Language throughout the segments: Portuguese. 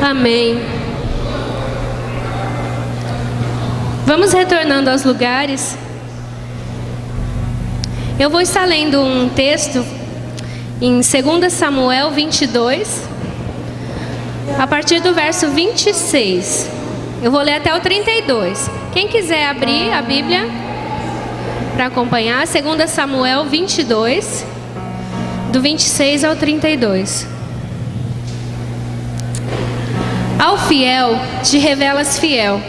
Amém. Vamos retornando aos lugares. Eu vou estar lendo um texto em 2 Samuel 22, a partir do verso 26. Eu vou ler até o 32. Quem quiser abrir a Bíblia para acompanhar, 2 Samuel 22, do 26 ao 32. Ao fiel te revelas fiel,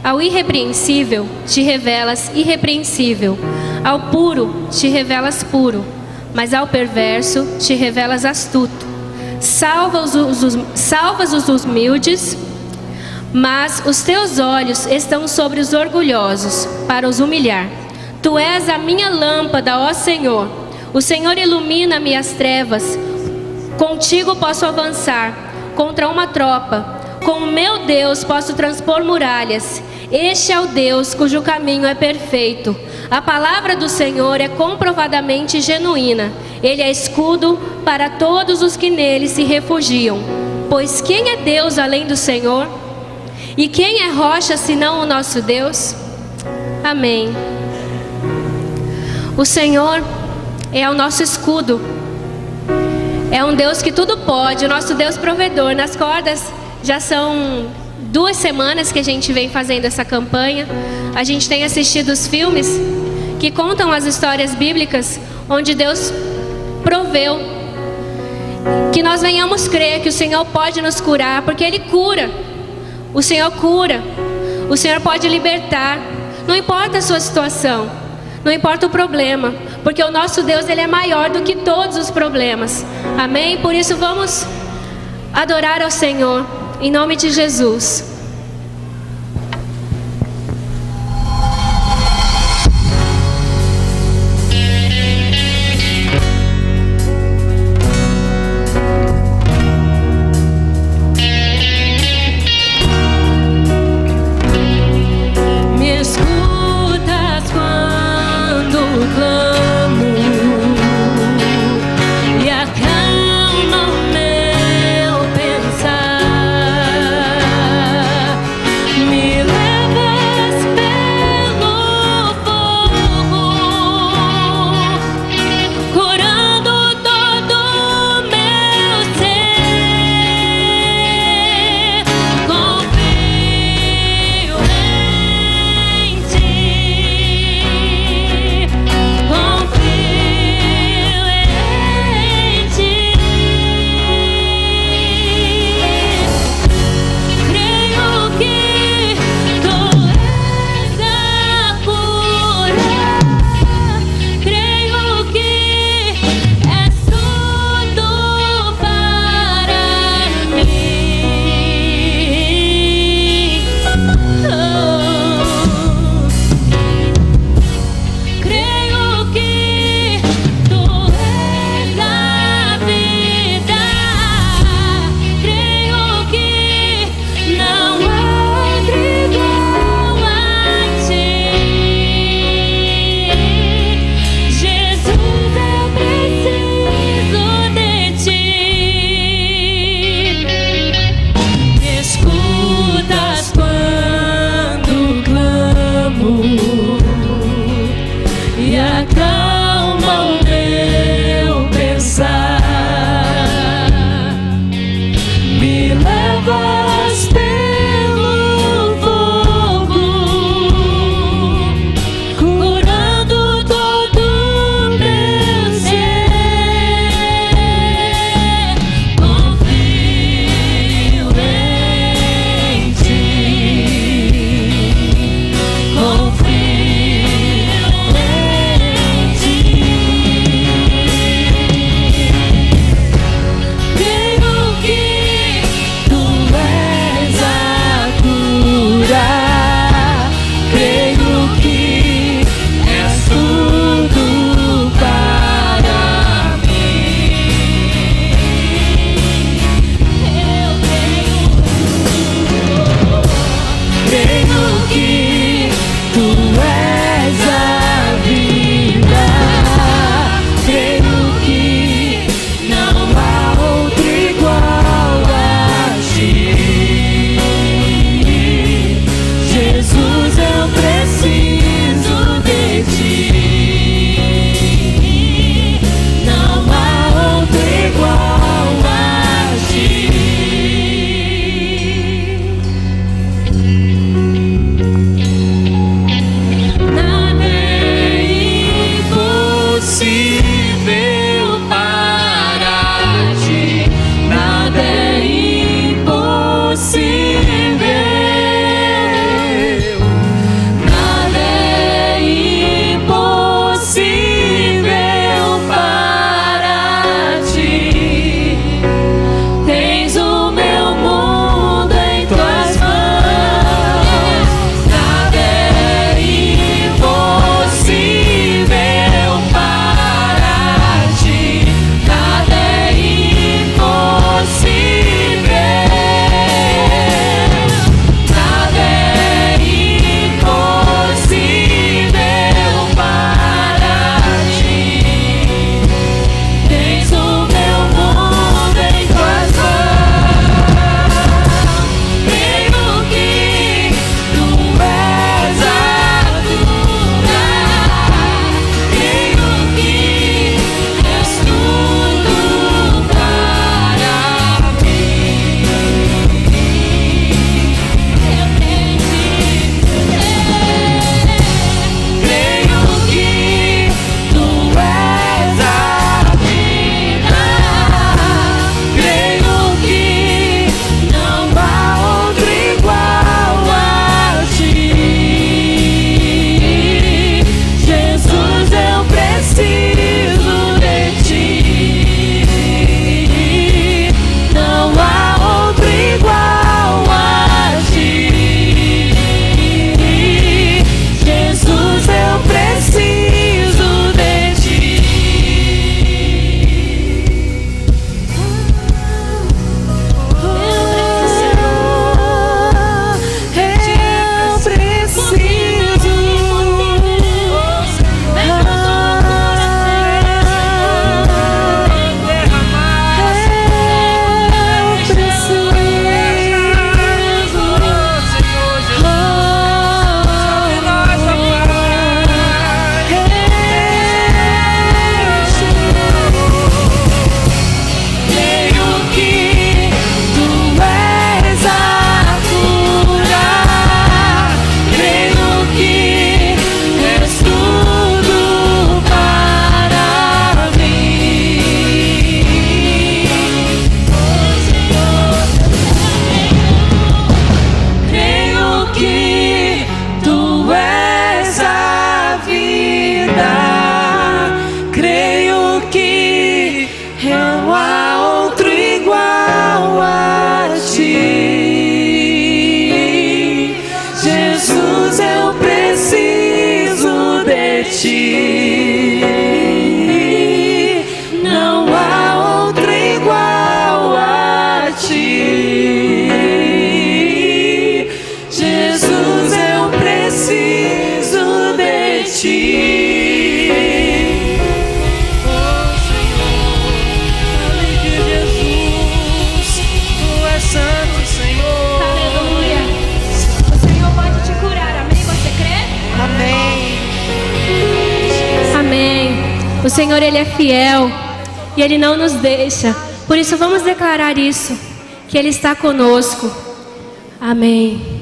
ao irrepreensível te revelas irrepreensível, ao puro te revelas puro, mas ao perverso te revelas astuto. Salvas os humildes, mas os teus olhos estão sobre os orgulhosos, para os humilhar. Tu és a minha lâmpada, ó Senhor. O Senhor ilumina-me as trevas. Contigo posso avançar contra uma tropa. Com o meu Deus posso transpor muralhas. Este é o Deus cujo caminho é perfeito. A palavra do Senhor é comprovadamente genuína. Ele é escudo para todos os que nele se refugiam. Pois quem é Deus além do Senhor? E quem é rocha senão o nosso Deus? Amém. O Senhor é o nosso escudo. É um Deus que tudo pode, o nosso Deus provedor. Nas cordas já são 2 semanas que a gente vem fazendo essa campanha. A gente tem assistido os filmes que contam as histórias bíblicas onde Deus proveu. Que nós venhamos crer que o Senhor pode nos curar, porque Ele cura. O Senhor cura. O Senhor pode libertar. Não importa a sua situação, não importa o problema, porque o nosso Deus, Ele é maior do que todos os problemas. Amém? Por isso vamos adorar ao Senhor, em nome de Jesus. Tu és O Senhor, Ele é fiel e Ele não nos deixa. Por isso vamos declarar isso, que Ele está conosco. Amém.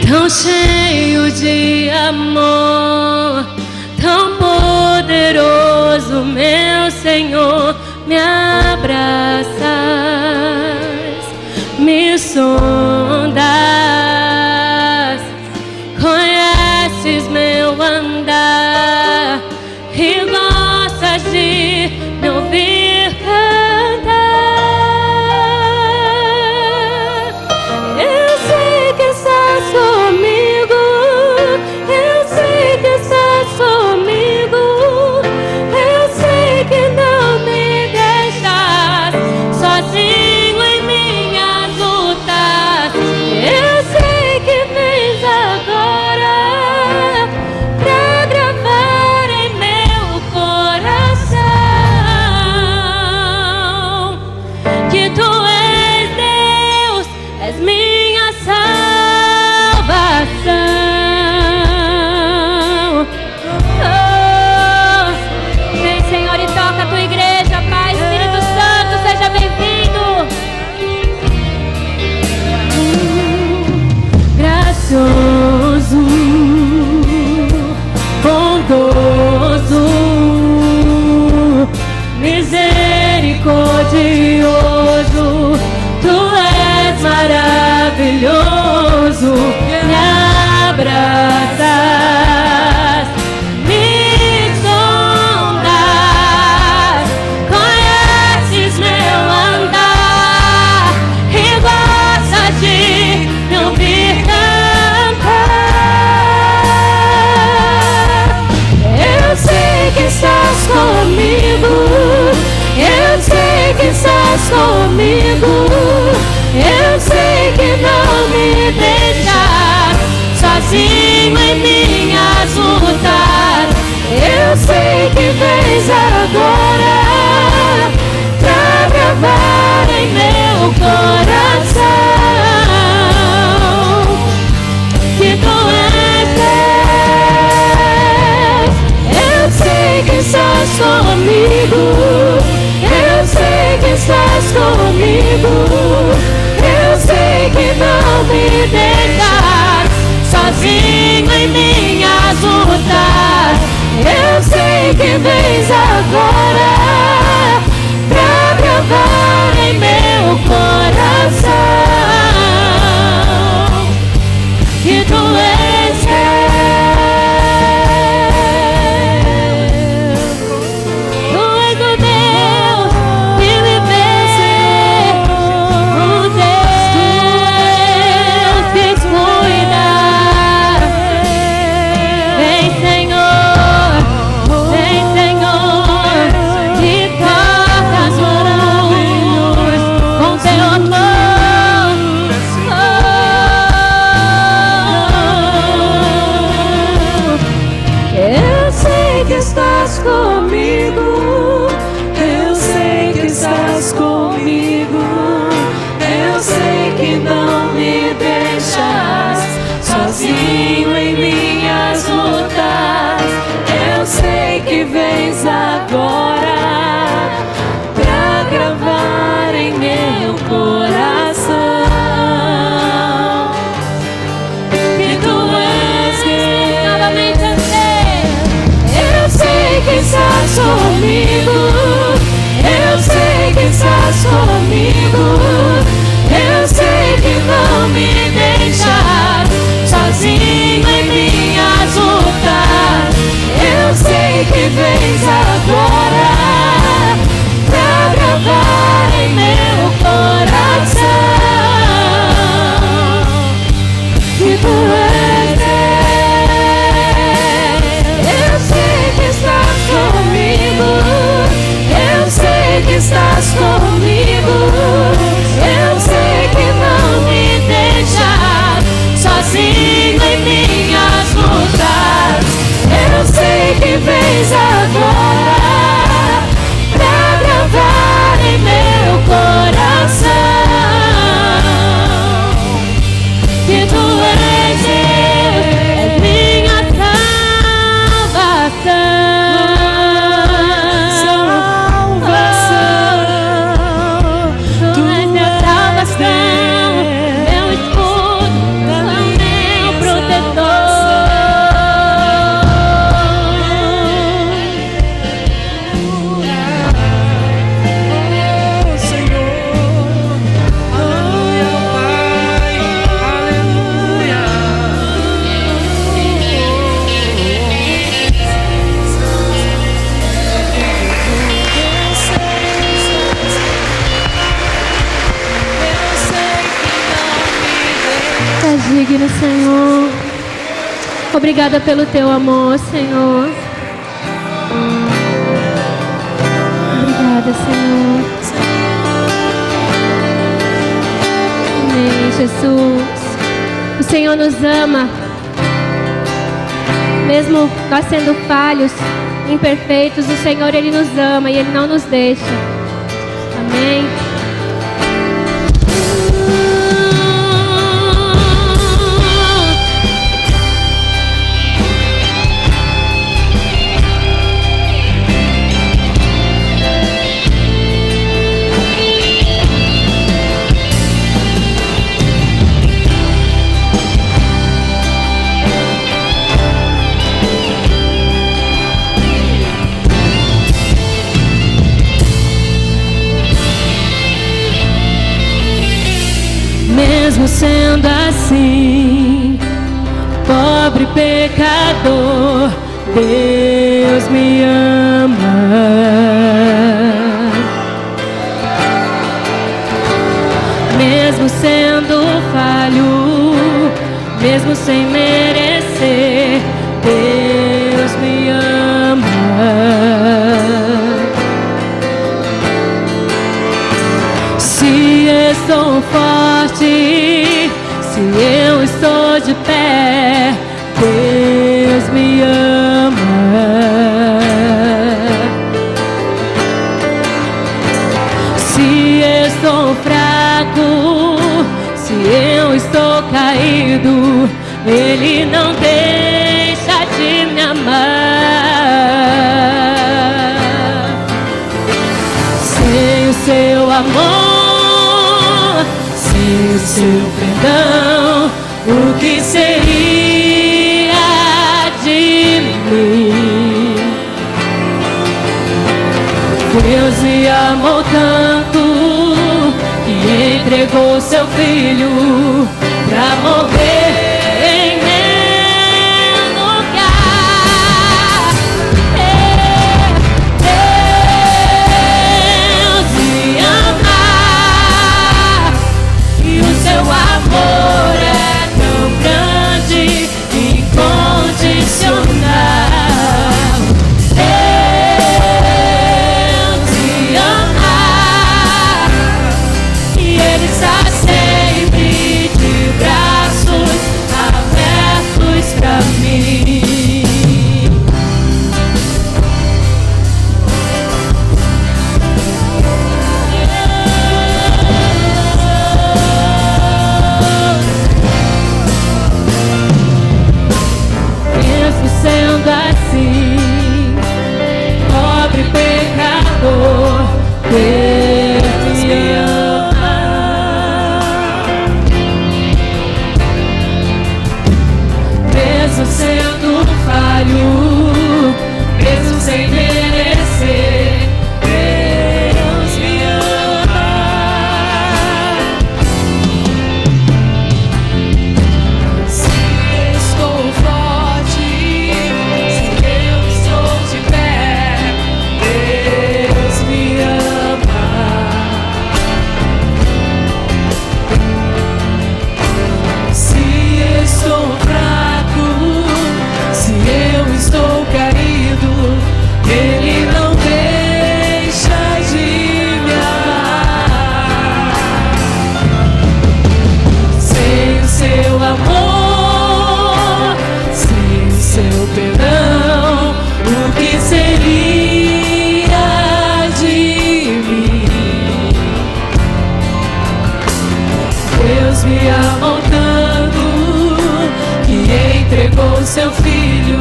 Tão cheio de amor, tão poderoso, meu Senhor, me abraças, me sondas, conheces meu andar e gostas de me ouvir cantar. Eu sei que estás comigo, eu sei que estás comigo, eu sei que não me deixas sozinho em minhas lutas. Eu sei que vens agora pra gravar em meu coração que tu és Deus, és minha salvação. Oh, vem, Senhor, e toca a tua igreja, Pai. Espírito Santo, seja bem-vindo. Gracioso, bondoso, misericordioso, tu és maravilhoso. Me abraças, me sondas, conheces meu andar e gostas de me ouvir cantar. Eu sei que estás comigo, eu sei que estás comigo, eu sei que não me deixas sozinho em minhas lutas. Eu sei que vens agora pra gravar em meu coração que tu és Deus. Eu sei que estás comigo, eu sei que estás comigo, eu sei que não me deixas sozinho em minhas lutas. Eu sei que vens agora pra gravar em meu coração que tu és Deus. Tu és o Deus que liberta, o Deus que cuida. Vem, Senhor, e toca as luz com teu amor. Eu sei que estás comigo, eu sei que estás comigo, eu sei que não me deixas sozinho em minhas lutas. Eu sei que vens agora pra gravar em meu coração que tu és Deus. Novamente eu sei que estás comigo, eu sei que estás comigo, eu sei que não me deixas sozinho em mim. sozinho em minhas lutas. Eu sei que vens agora pra gravar em meu coração que tu és Deus, és minha salvação. Tu és minha salvação, meu escudo, meu protetor. És digno, Senhor. Obrigada pelo teu amor, Senhor. Obrigada, Senhor. Amém, Jesus. O Senhor nos ama. Mesmo nós sendo falhos, imperfeitos, o Senhor, Ele nos ama e Ele não nos deixa. Amém. Mesmo sendo assim, pobre pecador, Deus me ama. Mesmo sendo falho, mesmo sem merecer, Deus me ama. Se estou forte, se eu estou de pé, Deus me ama. Se estou fraco, se eu estou caído, Ele não deixa de me amar. Sem o seu amor, sem o seu perdão, o que seria de mim? Deus me amou tanto que entregou seu filho pra morrer em meu lugar. Deus me ama e o seu amor é tão grande e incondicional. Deus me ama e Ele está sempre de braços abertos pra mim. Mesmo sendo assim, pobre pecador, Deus me ama. Mesmo sendo falho, mesmo sem merecer, Deus me ama. Se estou forte, se eu estou de pé, Deus me ama. me amou tanto que entregou seu filho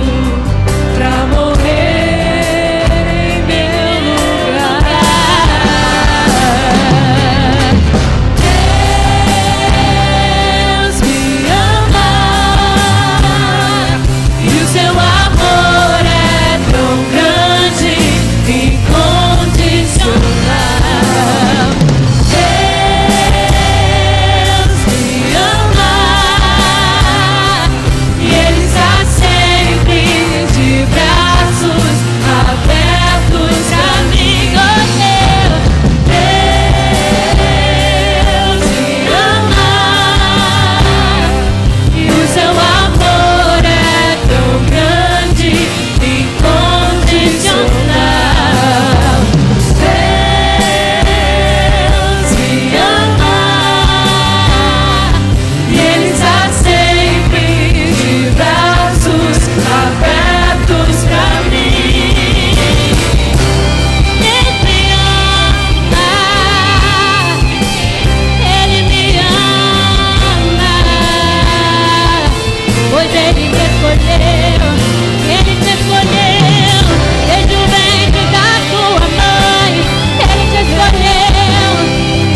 pra morrer em meu lugar. Deus me ama e o seu amor é tão grande, incondicional. Deus me ama e Ele está sempre de braços abertos pra mim. Oh, Deus me ama e o seu amor é tão grande, incondicional. Deus me ama e Ele está sempre de braços abertos pra mim. Ele me ama, Ele me ama, pois Ele me escolheu, Ele te escolheu, desde o ventre da tua mãe, Ele te escolheu,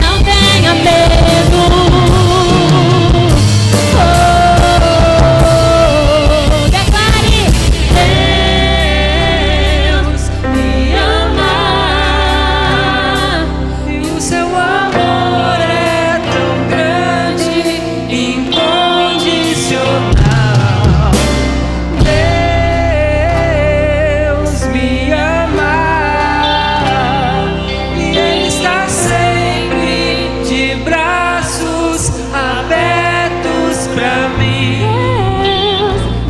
não tenha medo. Oh, declare: Deus me ama e o seu amor é tão grande, incondicional. Deus me ama e Ele está sempre de braços abertos pra mim.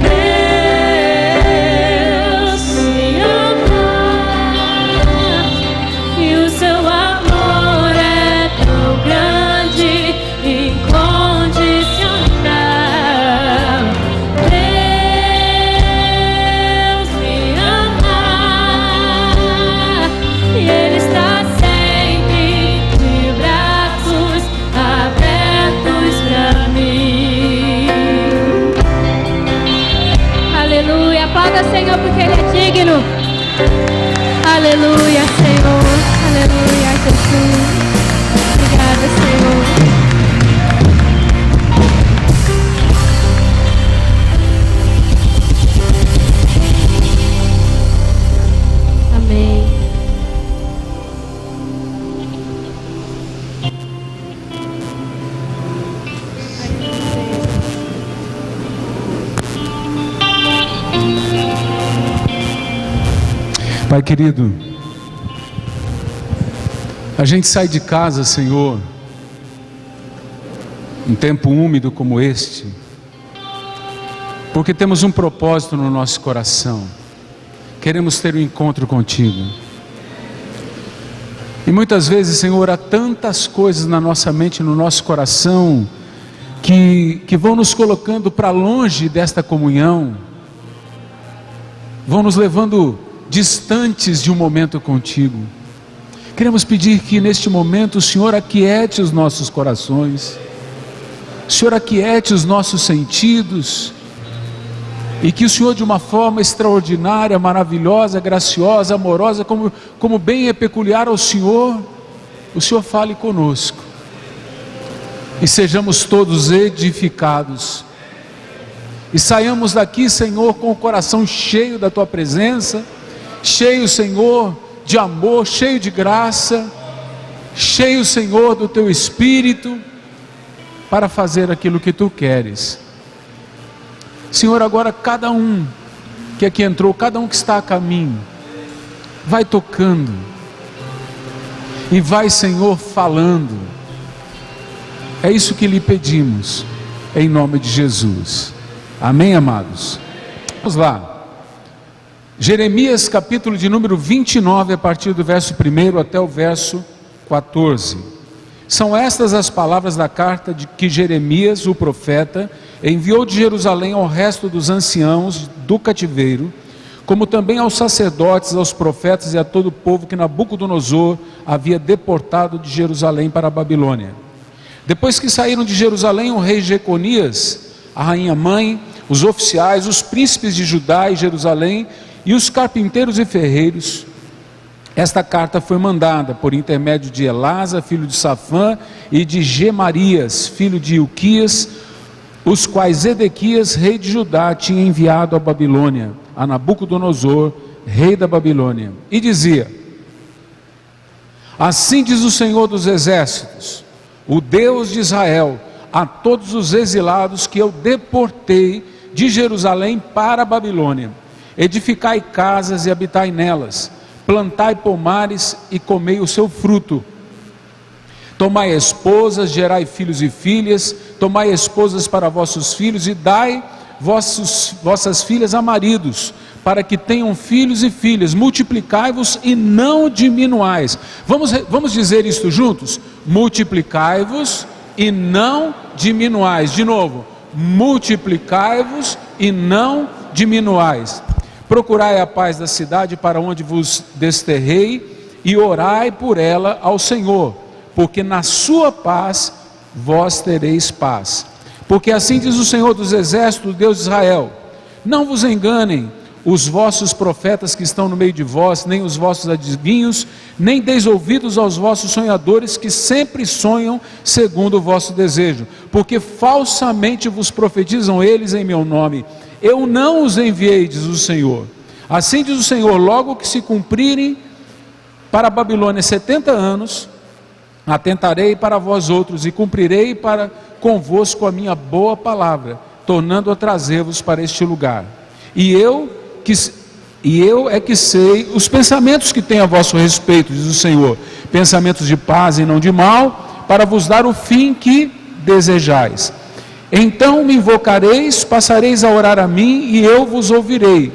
Deus me ama e o seu amor é tão grande, incondicional. Deus me ama e Ele está sempre de braços abertos pra mim. Aleluia, aplauda o Senhor porque Ele é digno. Aleluia, Senhor. Aleluia, Jesus. Obrigada, Senhor. Amém. Pai querido, a gente sai de casa, Senhor, um tempo úmido como este, porque temos um propósito no nosso coração. Queremos ter um encontro contigo. E muitas vezes, Senhor, há tantas coisas na nossa mente, no nosso coração, que vão nos colocando para longe desta comunhão, vão nos levando distantes de um momento contigo. Queremos pedir que neste momento o Senhor aquiete os nossos corações, o Senhor aquiete os nossos sentidos, e que o Senhor, de uma forma extraordinária, maravilhosa, graciosa, amorosa, como bem é peculiar ao Senhor, o Senhor fale conosco e sejamos todos edificados e saiamos daqui, Senhor, com o coração cheio da Tua presença, cheio, Senhor, de amor, cheio de graça, cheio, Senhor, do Teu Espírito, para fazer aquilo que Tu queres. Senhor, agora cada um que aqui entrou, cada um que está a caminho, vai tocando, e vai, Senhor, falando. É isso que lhe pedimos, em nome de Jesus. Amém, amados? Vamos lá. Jeremias capítulo de número 29, a partir do verso 1 até o verso 14. São estas as palavras da carta que Jeremias, o profeta, enviou de Jerusalém ao resto dos anciãos do cativeiro, como também aos sacerdotes, aos profetas e a todo o povo que Nabucodonosor havia deportado de Jerusalém para a Babilônia. Depois que saíram de Jerusalém, o rei Jeconias, a rainha mãe, os oficiais, os príncipes de Judá e Jerusalém e os carpinteiros e ferreiros, esta carta foi mandada por intermédio de Elasa, filho de Safã, e de Gemarias, filho de Ilquias, os quais Edequias, rei de Judá, tinha enviado à Babilônia, a Nabucodonosor, rei da Babilônia, e dizia: assim diz o Senhor dos exércitos, o Deus de Israel, a todos os exilados que eu deportei de Jerusalém para a Babilônia: edificai casas e habitai nelas, plantai pomares e comei o seu fruto. Tomai esposas, gerai filhos e filhas, tomai esposas para vossos filhos e dai vossas filhas a maridos, para que tenham filhos e filhas, multiplicai-vos e não diminuais. Vamos dizer isto juntos? Multiplicai-vos e não diminuais. De novo, multiplicai-vos e não diminuais. Procurai a paz da cidade para onde vos desterrei e orai por ela ao Senhor, porque na sua paz vós tereis paz. Porque assim diz o Senhor dos exércitos, Deus de Israel: não vos enganem os vossos profetas que estão no meio de vós, nem os vossos adivinhos, nem deis ouvidos aos vossos sonhadores que sempre sonham segundo o vosso desejo, porque falsamente vos profetizam eles em meu nome. Eu não os enviei, diz o Senhor. Assim diz o Senhor: logo que se cumprirem para a Babilônia 70 anos, atentarei para vós outros e cumprirei para convosco a minha boa palavra, tornando a trazer-vos para este lugar. E eu é que sei os pensamentos que tenho a vosso respeito, diz o Senhor, pensamentos de paz e não de mal, para vos dar o fim que desejais. Então me invocareis, passareis a orar a mim, e eu vos ouvirei.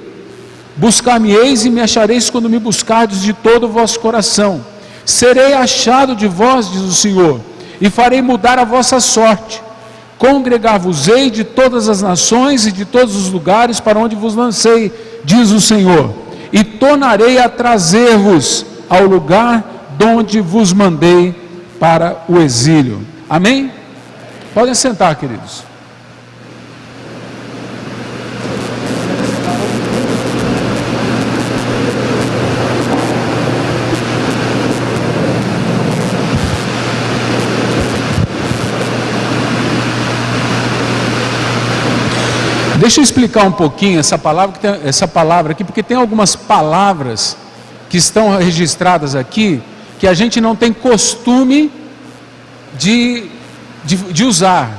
Buscar-me-eis e me achareis quando me buscardes de todo o vosso coração. Serei achado de vós, diz o Senhor, e farei mudar a vossa sorte. Congregar-vos-ei de todas as nações e de todos os lugares para onde vos lancei, diz o Senhor, e tornarei a trazer-vos ao lugar de onde vos mandei para o exílio. Amém? Podem sentar, queridos. Deixa eu explicar um pouquinho essa palavra aqui, porque tem algumas palavras que estão registradas aqui que a gente não tem costume de usar.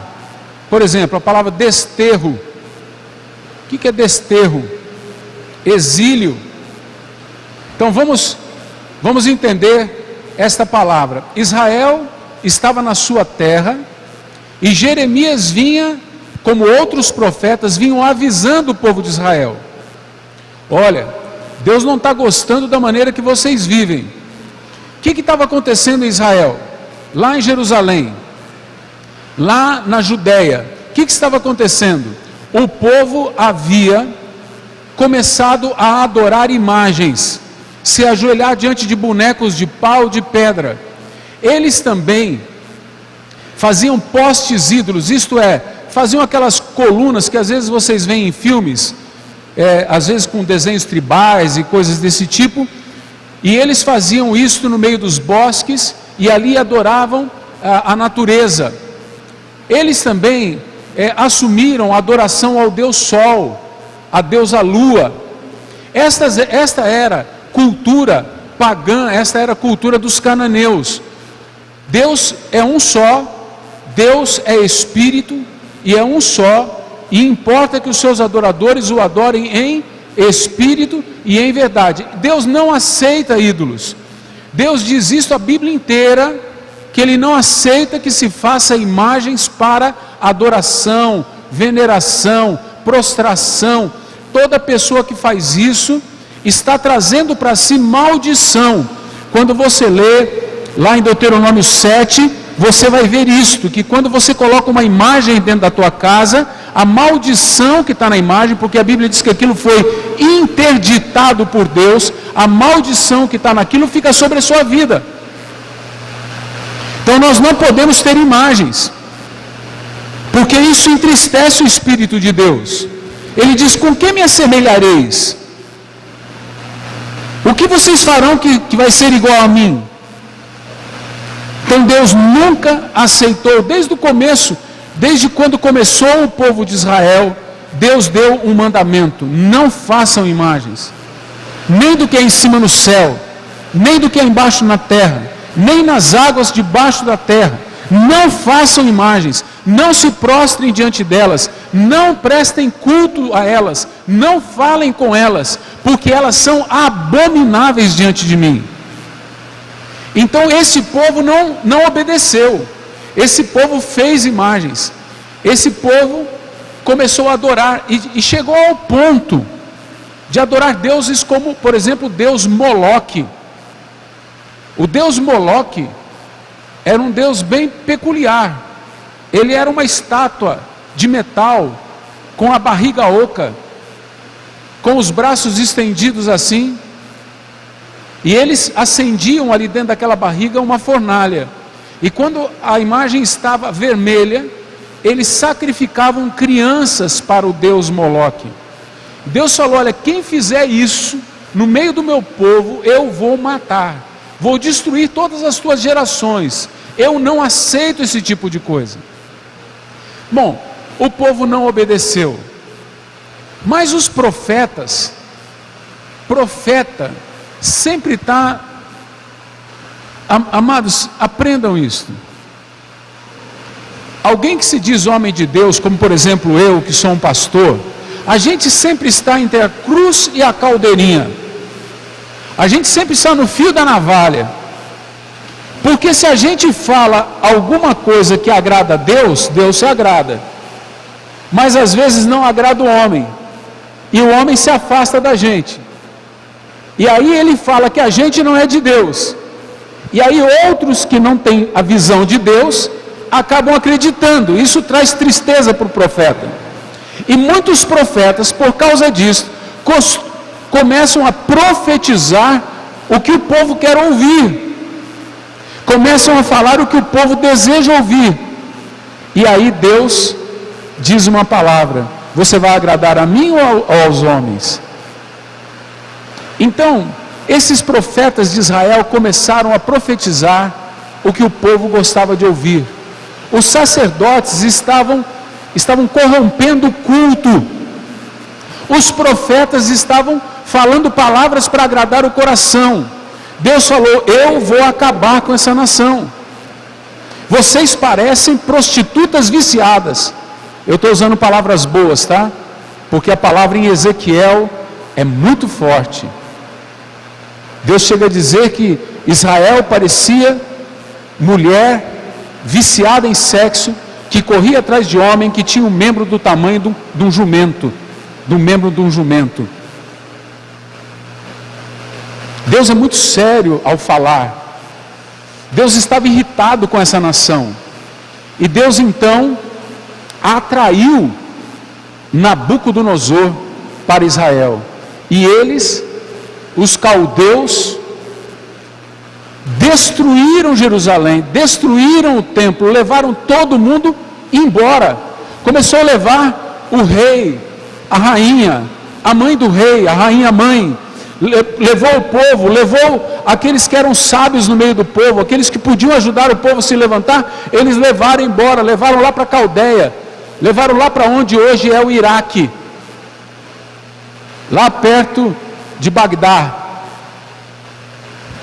Por exemplo, a palavra desterro. O que é desterro? Exílio. Então vamos entender esta palavra. Israel estava na sua terra e Jeremias vinha, como outros profetas, vinham avisando o povo de Israel: olha, Deus não está gostando da maneira que vocês vivem. O que estava acontecendo em Israel? Lá em Jerusalém, lá na Judéia, o que estava acontecendo? O povo havia começado a adorar imagens, se ajoelhar diante de bonecos de pau, de pedra. Eles também faziam postes ídolos, isto é, faziam aquelas colunas que às vezes vocês veem em filmes, às vezes com desenhos tribais e coisas desse tipo, e eles faziam isso no meio dos bosques, e ali adoravam a natureza. Eles também assumiram a adoração ao Deus Sol, a deusa Lua. Esta era cultura pagã, esta era a cultura dos cananeus. Deus é um só, Deus é Espírito, e é um só, e importa que os seus adoradores o adorem em espírito e em verdade. Deus não aceita ídolos. Deus diz isso a Bíblia inteira, que Ele não aceita que se faça imagens para adoração, veneração, prostração. Toda pessoa que faz isso está trazendo para si maldição. Quando você lê lá em Deuteronômio 7, você vai ver isto, que quando você coloca uma imagem dentro da tua casa, a maldição que está na imagem, porque a Bíblia diz que aquilo foi interditado por Deus, a maldição que está naquilo fica sobre a sua vida. Então nós não podemos ter imagens, porque isso entristece o Espírito de Deus. Ele diz: com que me assemelhareis? O que vocês farão que vai ser igual a mim? Então Deus nunca aceitou, desde o começo, desde quando começou o povo de Israel, Deus deu um mandamento: não façam imagens, nem do que é em cima no céu, nem do que é embaixo na terra, nem nas águas debaixo da terra. Não façam imagens, não se prostrem diante delas, não prestem culto a elas, não falem com elas, porque elas são abomináveis diante de mim. Então esse povo não obedeceu, esse povo fez imagens, esse povo começou a adorar e chegou ao ponto de adorar deuses como, por exemplo, o deus Moloque. O deus Moloque era um deus bem peculiar. Ele era uma estátua de metal, com a barriga oca, com os braços estendidos assim, e eles acendiam ali dentro daquela barriga uma fornalha, e quando a imagem estava vermelha, eles sacrificavam crianças para o deus Moloque. Deus falou: olha, quem fizer isso no meio do meu povo, eu vou matar, vou destruir todas as tuas gerações, eu não aceito esse tipo de coisa. Bom, o povo não obedeceu, mas os profeta sempre está, amados, aprendam isso. Alguém que se diz homem de Deus, como por exemplo eu, que sou um pastor, a gente sempre está entre a cruz e a caldeirinha, a gente sempre está no fio da navalha, porque se a gente fala alguma coisa que agrada a Deus, Deus se agrada, mas às vezes não agrada o homem, e o homem se afasta da gente, e aí ele fala que a gente não é de Deus, e aí outros que não têm a visão de Deus acabam acreditando. Isso traz tristeza para o profeta, e muitos profetas, por causa disso, começam a profetizar o que o povo quer ouvir, começam a falar o que o povo deseja ouvir, e aí Deus diz uma palavra: você vai agradar a mim ou aos homens? Então, esses profetas de Israel começaram a profetizar o que o povo gostava de ouvir. Os sacerdotes estavam corrompendo o culto. Os profetas estavam falando palavras para agradar o coração. Deus falou: eu vou acabar com essa nação. Vocês parecem prostitutas viciadas. Eu estou usando palavras boas, tá? Porque a palavra em Ezequiel é muito forte. Deus chega a dizer que Israel parecia mulher viciada em sexo, que corria atrás de homem que tinha um membro do tamanho de um jumento, do membro de um jumento. Deus é muito sério ao falar. Deus estava irritado com essa nação, e Deus então atraiu Nabucodonosor para Israel, e eles, os caldeus, destruíram Jerusalém, destruíram o templo, levaram todo mundo embora. Começou a levar o rei, a rainha, a mãe do rei, a rainha mãe, levou o povo, levou aqueles que eram sábios no meio do povo, aqueles que podiam ajudar o povo a se levantar, eles levaram embora, levaram lá para a Caldeia, levaram lá para onde hoje é o Iraque, lá perto de Bagdá,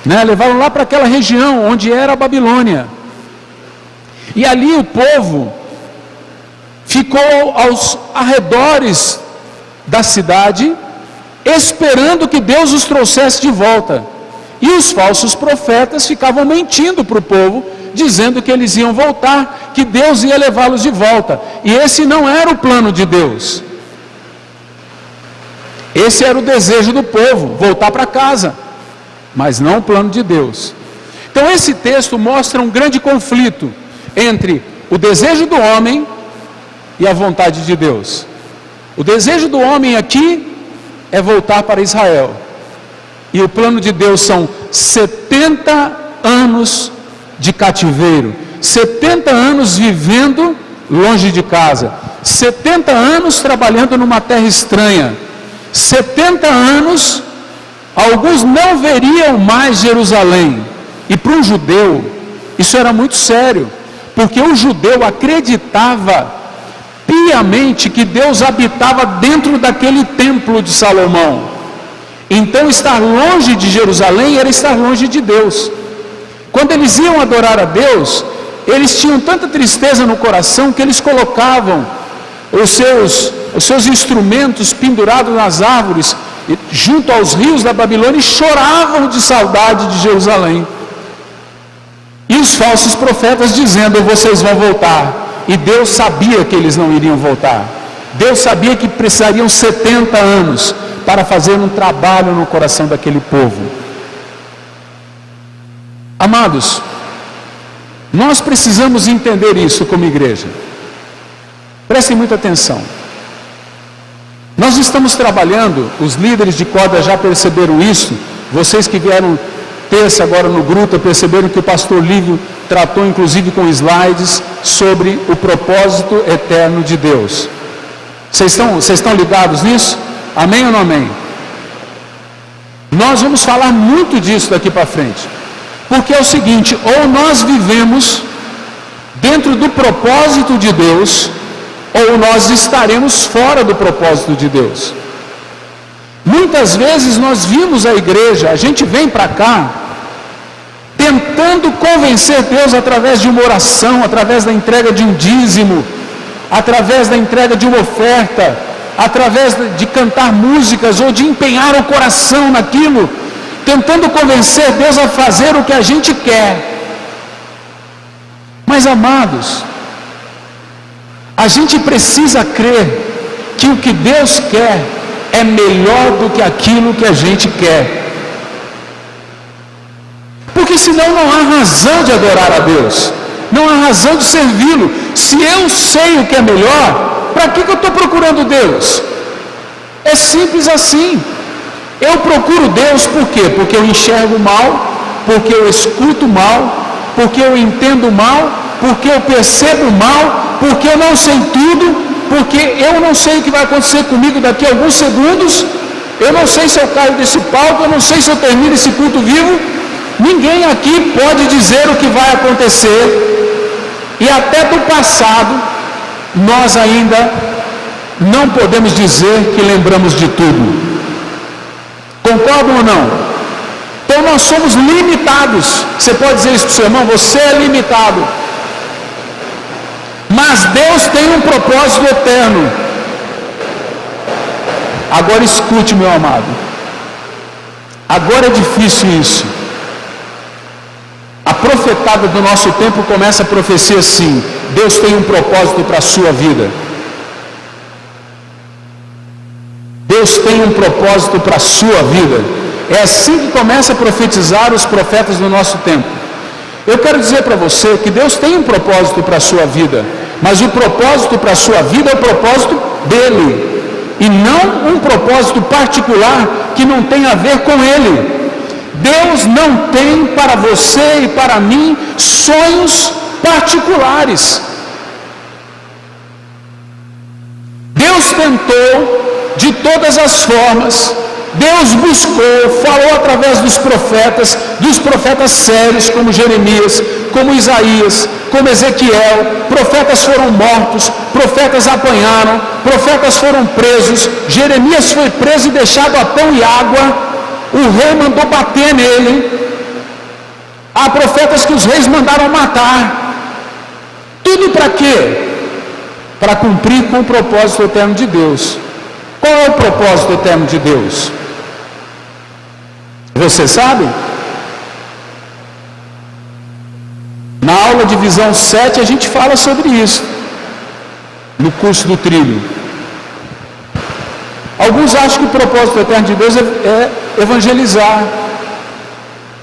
né? Levaram lá para aquela região onde era a Babilônia, e ali o povo ficou aos arredores da cidade, esperando que Deus os trouxesse de volta, e os falsos profetas ficavam mentindo para o povo, dizendo que eles iam voltar, que Deus ia levá-los de volta, e esse não era o plano de Deus. Esse era o desejo do povo, voltar para casa, mas não o plano de Deus. Então esse texto mostra um grande conflito entre o desejo do homem e a vontade de Deus. O desejo do homem aqui é voltar para Israel, e o plano de Deus são 70 anos de cativeiro, 70 anos vivendo longe de casa, 70 anos trabalhando numa terra estranha, 70 anos, alguns não veriam mais Jerusalém. E para um judeu, isso era muito sério, porque o judeu acreditava piamente que Deus habitava dentro daquele templo de Salomão. Então estar longe de Jerusalém era estar longe de Deus. Quando eles iam adorar a Deus, eles tinham tanta tristeza no coração que eles colocavam os seus instrumentos pendurados nas árvores junto aos rios da Babilônia e choravam de saudade de Jerusalém. E os falsos profetas dizendo: vocês vão voltar. E Deus sabia que eles não iriam voltar. Deus sabia que precisariam 70 anos para fazer um trabalho no coração daquele povo. Amados, nós precisamos entender isso como igreja. Prestem muita atenção. Nós estamos trabalhando, os líderes de corda já perceberam isso. Vocês que vieram terça agora no grupo perceberam que o pastor Lívio tratou inclusive com slides sobre o propósito eterno de Deus. Vocês estão ligados nisso? Amém ou não amém? Nós vamos falar muito disso daqui para frente, porque é o seguinte: ou nós vivemos dentro do propósito de Deus, ou nós estaremos fora do propósito de Deus. Muitas vezes nós vimos a igreja, a gente vem para cá tentando convencer Deus através de uma oração, através da entrega de um dízimo, através da entrega de uma oferta, através de cantar músicas ou de empenhar o coração naquilo, tentando convencer Deus a fazer o que a gente quer. Mas, amados, a gente precisa crer que o que Deus quer é melhor do que aquilo que a gente quer. Porque senão não há razão de adorar a Deus, não há razão de servi-lo. Se eu sei o que é melhor, para que eu estou procurando Deus? É simples assim. Eu procuro Deus por quê? Porque eu enxergo mal, porque eu escuto mal, porque eu entendo mal, porque eu percebo mal, porque eu não sei tudo, porque eu não sei o que vai acontecer comigo daqui a alguns segundos, eu não sei se eu caio desse palco, eu não sei se eu termino esse culto vivo. Ninguém aqui pode dizer o que vai acontecer, e até do passado nós ainda não podemos dizer que lembramos de tudo. Concordam ou não? Então nós somos limitados. Você pode dizer isso para o seu irmão: você é limitado. Mas Deus tem um propósito eterno. Agora escute, meu amado. Agora é difícil isso. A profetada do nosso tempo começa a profecia assim: Deus tem um propósito para a sua vida. Deus tem um propósito para a sua vida. É assim que começa a profetizar os profetas do nosso tempo. Eu quero dizer para você que Deus tem um propósito para a sua vida, mas o propósito para a sua vida é o propósito dele, e não um propósito particular que não tem a ver com ele. Deus não tem para você e para mim sonhos particulares. Deus tentou de todas as formas, Deus buscou, falou através dos profetas sérios como Jeremias, como Isaías, como Ezequiel. Profetas foram mortos, profetas apanharam, profetas foram presos. Jeremias foi preso e deixado a pão e água, o rei mandou bater nele. Há profetas que os reis mandaram matar. Tudo para quê? Para cumprir com o propósito eterno de Deus. Qual é o propósito eterno de Deus? Você sabe? Na aula de visão 7 a gente fala sobre isso, no curso do trilho. Alguns acham que o propósito eterno de Deus é evangelizar.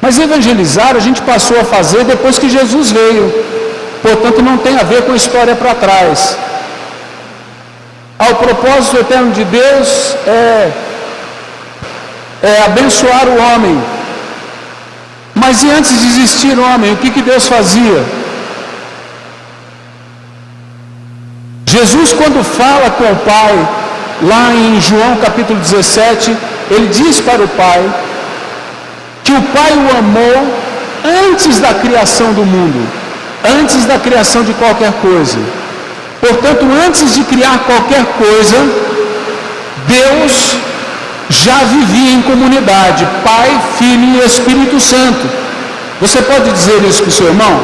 Mas evangelizar a gente passou a fazer depois que Jesus veio. Portanto, não tem a ver com a história para trás. O propósito eterno de Deus é abençoar o homem. Mas e antes de existir homem, o que Deus fazia? Jesus, quando fala com o Pai, lá em João capítulo 17, ele diz para o Pai que o Pai o amou antes da criação do mundo, antes da criação de qualquer coisa. Portanto, antes de criar qualquer coisa, Deus já vivia em comunidade, Pai, Filho e Espírito Santo. Você pode dizer isso para o seu irmão?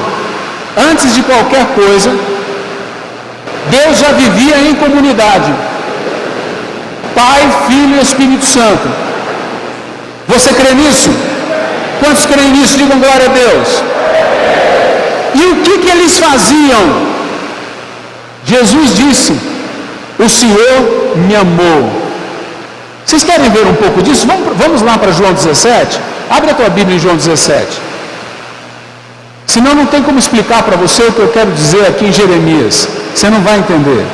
Antes de qualquer coisa, Deus já vivia em comunidade, Pai, Filho e Espírito Santo. Você crê nisso? Quantos creem nisso? Digam glória a Deus. E o que eles faziam? Jesus disse: o Senhor me amou. Vocês querem ver um pouco disso? Vamos lá para João 17? Abre a tua Bíblia em João 17. Senão não tem como explicar para você o que eu quero dizer aqui em Jeremias. Você não vai entender.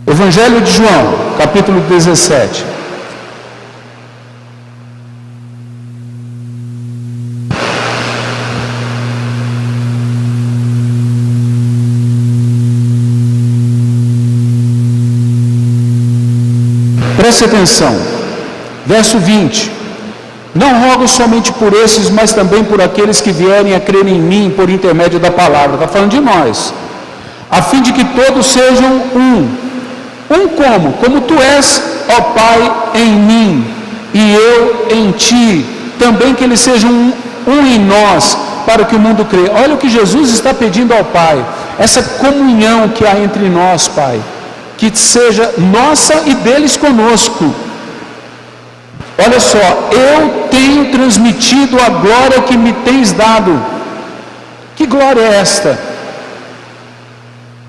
Evangelho de João, capítulo 17. Preste atenção, verso 20: não rogo somente por esses, mas também por aqueles que vierem a crer em mim por intermédio da palavra. Está falando de nós, a fim de que todos sejam um como tu és, ó Pai, em mim e eu em ti, também que eles sejam um em nós, para que o mundo creia. Olha o que Jesus está pedindo ao Pai, essa comunhão que há entre nós, Pai, que seja nossa e deles conosco. Olha só, eu tenho transmitido a glória que me tens dado. Que glória é esta?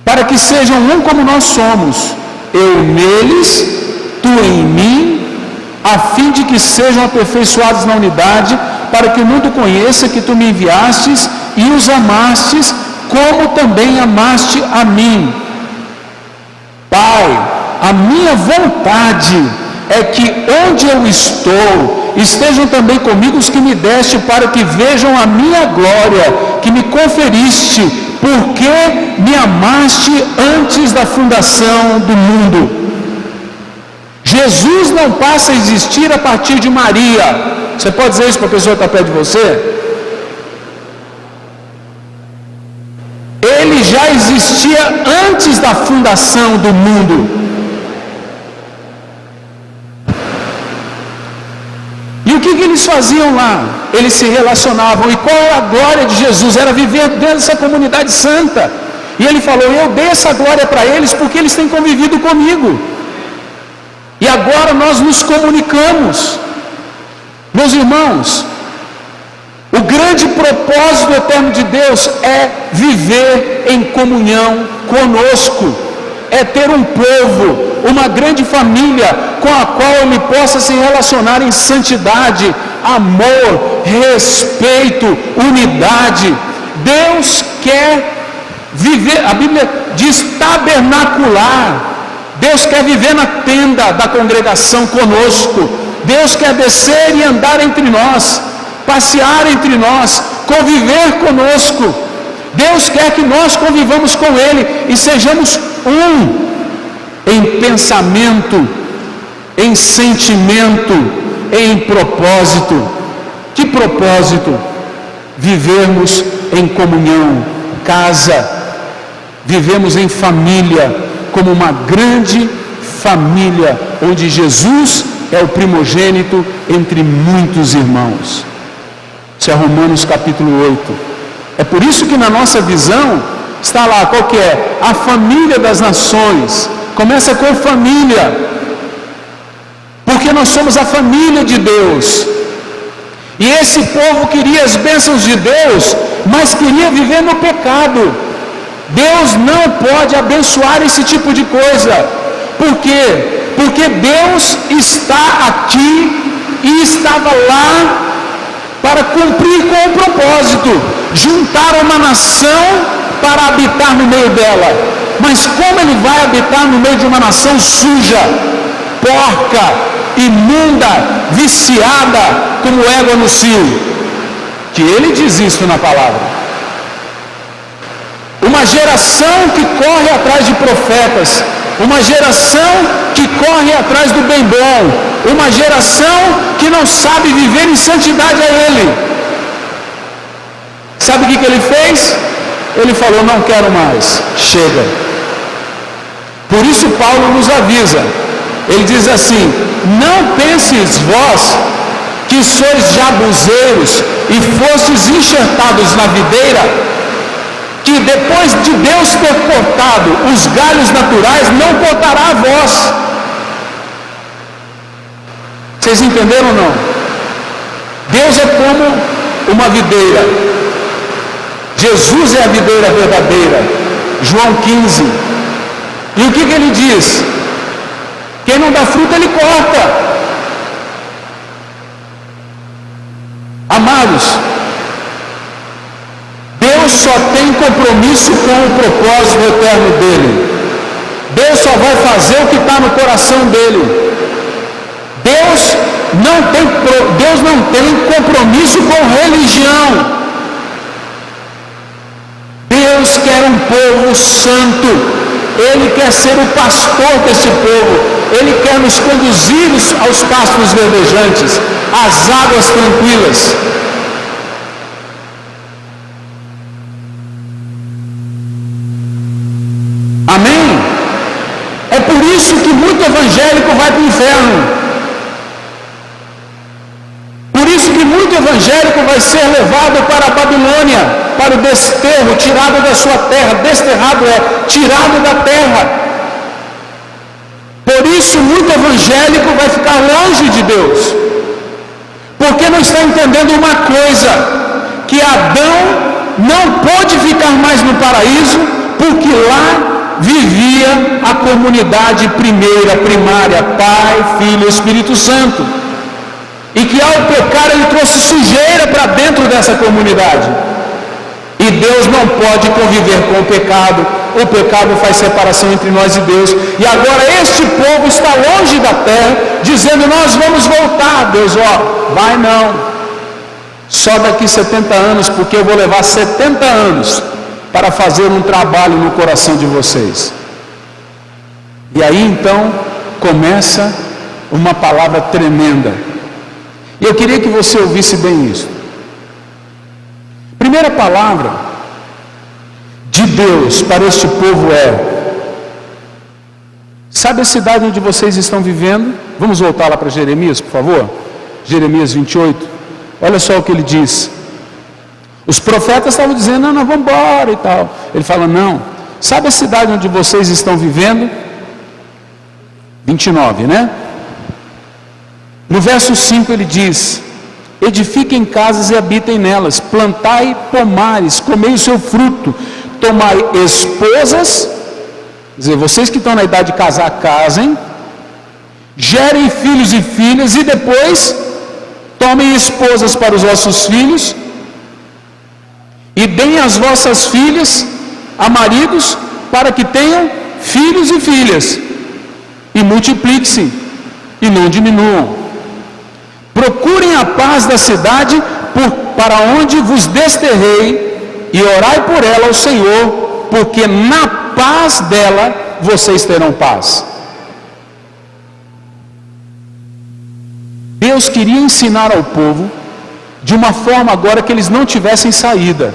Para que sejam um como nós somos, eu neles, tu em mim, a fim de que sejam aperfeiçoados na unidade, para que o mundo conheça que tu me enviastes e os amastes, como também amaste a mim. Pai, a minha vontade é que onde eu estou, estejam também comigo os que me deste, para que vejam a minha glória, que me conferiste, porque me amaste antes da fundação do mundo. Jesus não passa a existir a partir de Maria. Você pode dizer isso para a pessoa que está perto de você? Ele já existia antes da fundação do mundo. E o que eles faziam lá? Eles se relacionavam. E qual é a glória de Jesus? Era viver dentro dessa comunidade santa. E ele falou: eu dei essa glória para eles porque eles têm convivido comigo. E agora nós nos comunicamos. Meus irmãos, o grande propósito eterno de Deus é viver em comunhão conosco, é ter um povo, uma grande família com a qual ele possa se relacionar em santidade, amor, respeito, unidade. Deus quer viver, a Bíblia diz tabernacular. Deus quer viver na tenda da congregação conosco. Deus quer descer e andar entre nós, passear entre nós, conviver conosco. Deus quer que nós convivamos com Ele e sejamos um em pensamento, em sentimento, em propósito. Que propósito? Vivermos em comunhão, casa, vivemos em família, como uma grande família, onde Jesus é o primogênito entre muitos irmãos. Isso é Romanos capítulo 8. É por isso que na nossa visão está lá, qual que é? A família das nações. Começa com família, porque nós somos a família de Deus. E esse povo queria as bênçãos de Deus, mas queria viver no pecado. Deus não pode abençoar esse tipo de coisa. Por quê? Porque Deus está aqui e estava lá para cumprir com o propósito, juntar uma nação para habitar no meio dela. Mas como ele vai habitar no meio de uma nação suja, porca, imunda, viciada, como égua no cio. Que ele diz isso na palavra. Uma geração que corre atrás de profetas, uma geração que corre atrás do bem bom, uma geração que não sabe viver em santidade a Ele. Sabe o que ele fez? Ele falou: não quero mais, chega. Por isso Paulo nos avisa, ele diz assim: não penses vós que sois jabuzeiros e fostes enxertados na videira, que depois de Deus ter cortado os galhos naturais, não cortará a vós. Vocês entenderam ou não? Deus é como uma videira. Jesus é a videira verdadeira. João 15. E o que ele diz? Quem não dá fruto, ele corta. Amados, Deus só tem compromisso com o propósito eterno dele. Deus só vai fazer o que está no coração dele. Deus não tem compromisso com religião. Deus quer um povo santo. Ele quer ser o pastor desse povo. Ele quer nos conduzir aos pastos verdejantes, às águas tranquilas. Amém? É por isso que muito evangélico vai para o inferno. Por isso que muito evangélico vai ser levado para a Babilônia, para o desterro, tirado da sua terra. Desterrado é tirado da terra. Por isso muito evangélico vai ficar longe de Deus, porque não está entendendo uma coisa, que Adão não pôde ficar mais no paraíso, porque lá vivia a comunidade primeira, primária, Pai, Filho e Espírito Santo, e que ao pecar ele trouxe sujeira para dentro dessa comunidade, e Deus não pode conviver com o pecado faz separação entre nós e Deus, e agora este povo está longe da terra, dizendo: nós vamos voltar. Deus, vai não, só daqui 70 anos, porque eu vou levar 70 anos para fazer um trabalho no coração de vocês. E aí então começa uma palavra tremenda, e eu queria que você ouvisse bem isso. Primeira palavra de Deus para este povo é: sabe a cidade onde vocês estão vivendo? Vamos voltar lá para Jeremias, por favor. Jeremias 28. Olha só o que ele diz. Os profetas estavam dizendo: não, vamos embora e tal. Ele fala: não, sabe a cidade onde vocês estão vivendo? 29, né? No verso 5 ele diz: edifiquem casas e habitem nelas, plantai pomares, comei o seu fruto, tomai esposas, quer dizer, vocês que estão na idade de casar, casem, gerem filhos e filhas, e depois tomem esposas para os vossos filhos, e deem as vossas filhas a maridos, para que tenham filhos e filhas, e multipliquem-se, e não diminuam. Procurem a paz da cidade para onde vos desterrei, e orai por ela ao Senhor, porque na paz dela vocês terão paz. Deus queria ensinar ao povo de uma forma agora que eles não tivessem saída,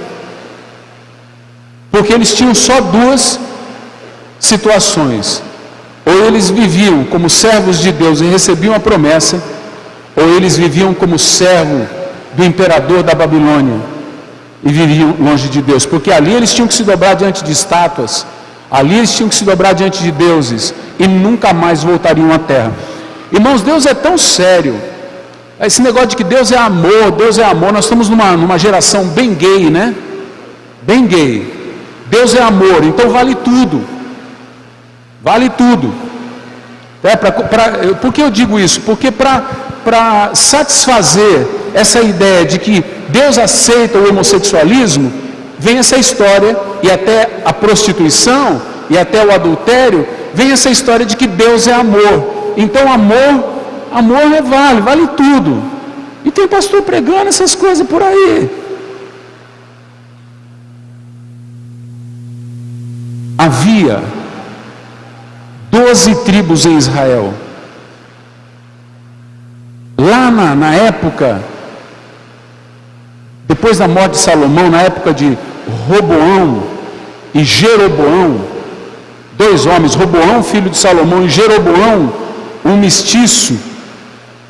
porque eles tinham só duas situações: ou eles viviam como servos de Deus e recebiam a promessa, ou eles viviam como servo do imperador da Babilônia e viviam longe de Deus, porque ali eles tinham que se dobrar diante de estátuas, ali eles tinham que se dobrar diante de deuses, e nunca mais voltariam à terra. Irmãos, Deus é tão sério, esse negócio de que Deus é amor, nós estamos numa geração bem gay, né? Bem gay. Deus é amor, então vale tudo. Vale tudo. Por que eu digo isso? Porque para satisfazer essa ideia de que Deus aceita o homossexualismo, vem essa história, e até a prostituição, e até o adultério, vem essa história de que Deus é amor. Então amor vale tudo. E tem pastor pregando essas coisas por aí. Havia 12 tribos em Israel. Lá na época, depois da morte de Salomão, na época de Roboão e Jeroboão, 2 homens, Roboão, filho de Salomão, e Jeroboão, um mestiço,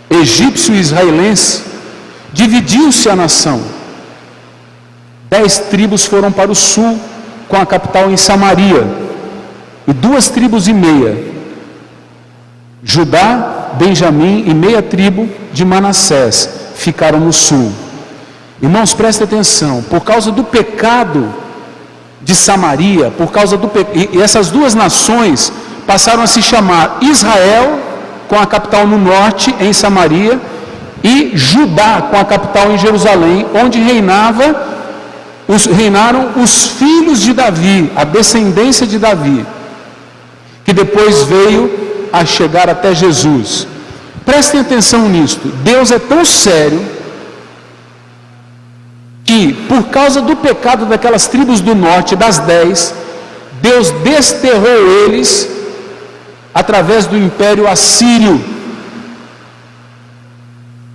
egípcio e israelense, dividiu-se a nação. 10 tribos foram para o sul, com a capital em Samaria, e 2 tribos e meia, Judá, Benjamim e meia tribo de Manassés, ficaram no sul. Irmãos, prestem atenção, por causa do pecado de Samaria, e essas 2 nações passaram a se chamar Israel, com a capital no norte, em Samaria, e Judá, com a capital em Jerusalém, onde reinaram os filhos de Davi, a descendência de Davi, que depois veio a chegar até Jesus. Prestem atenção nisto, Deus é tão sério, que por causa do pecado daquelas tribos do norte, das 10, Deus desterrou eles através do império assírio.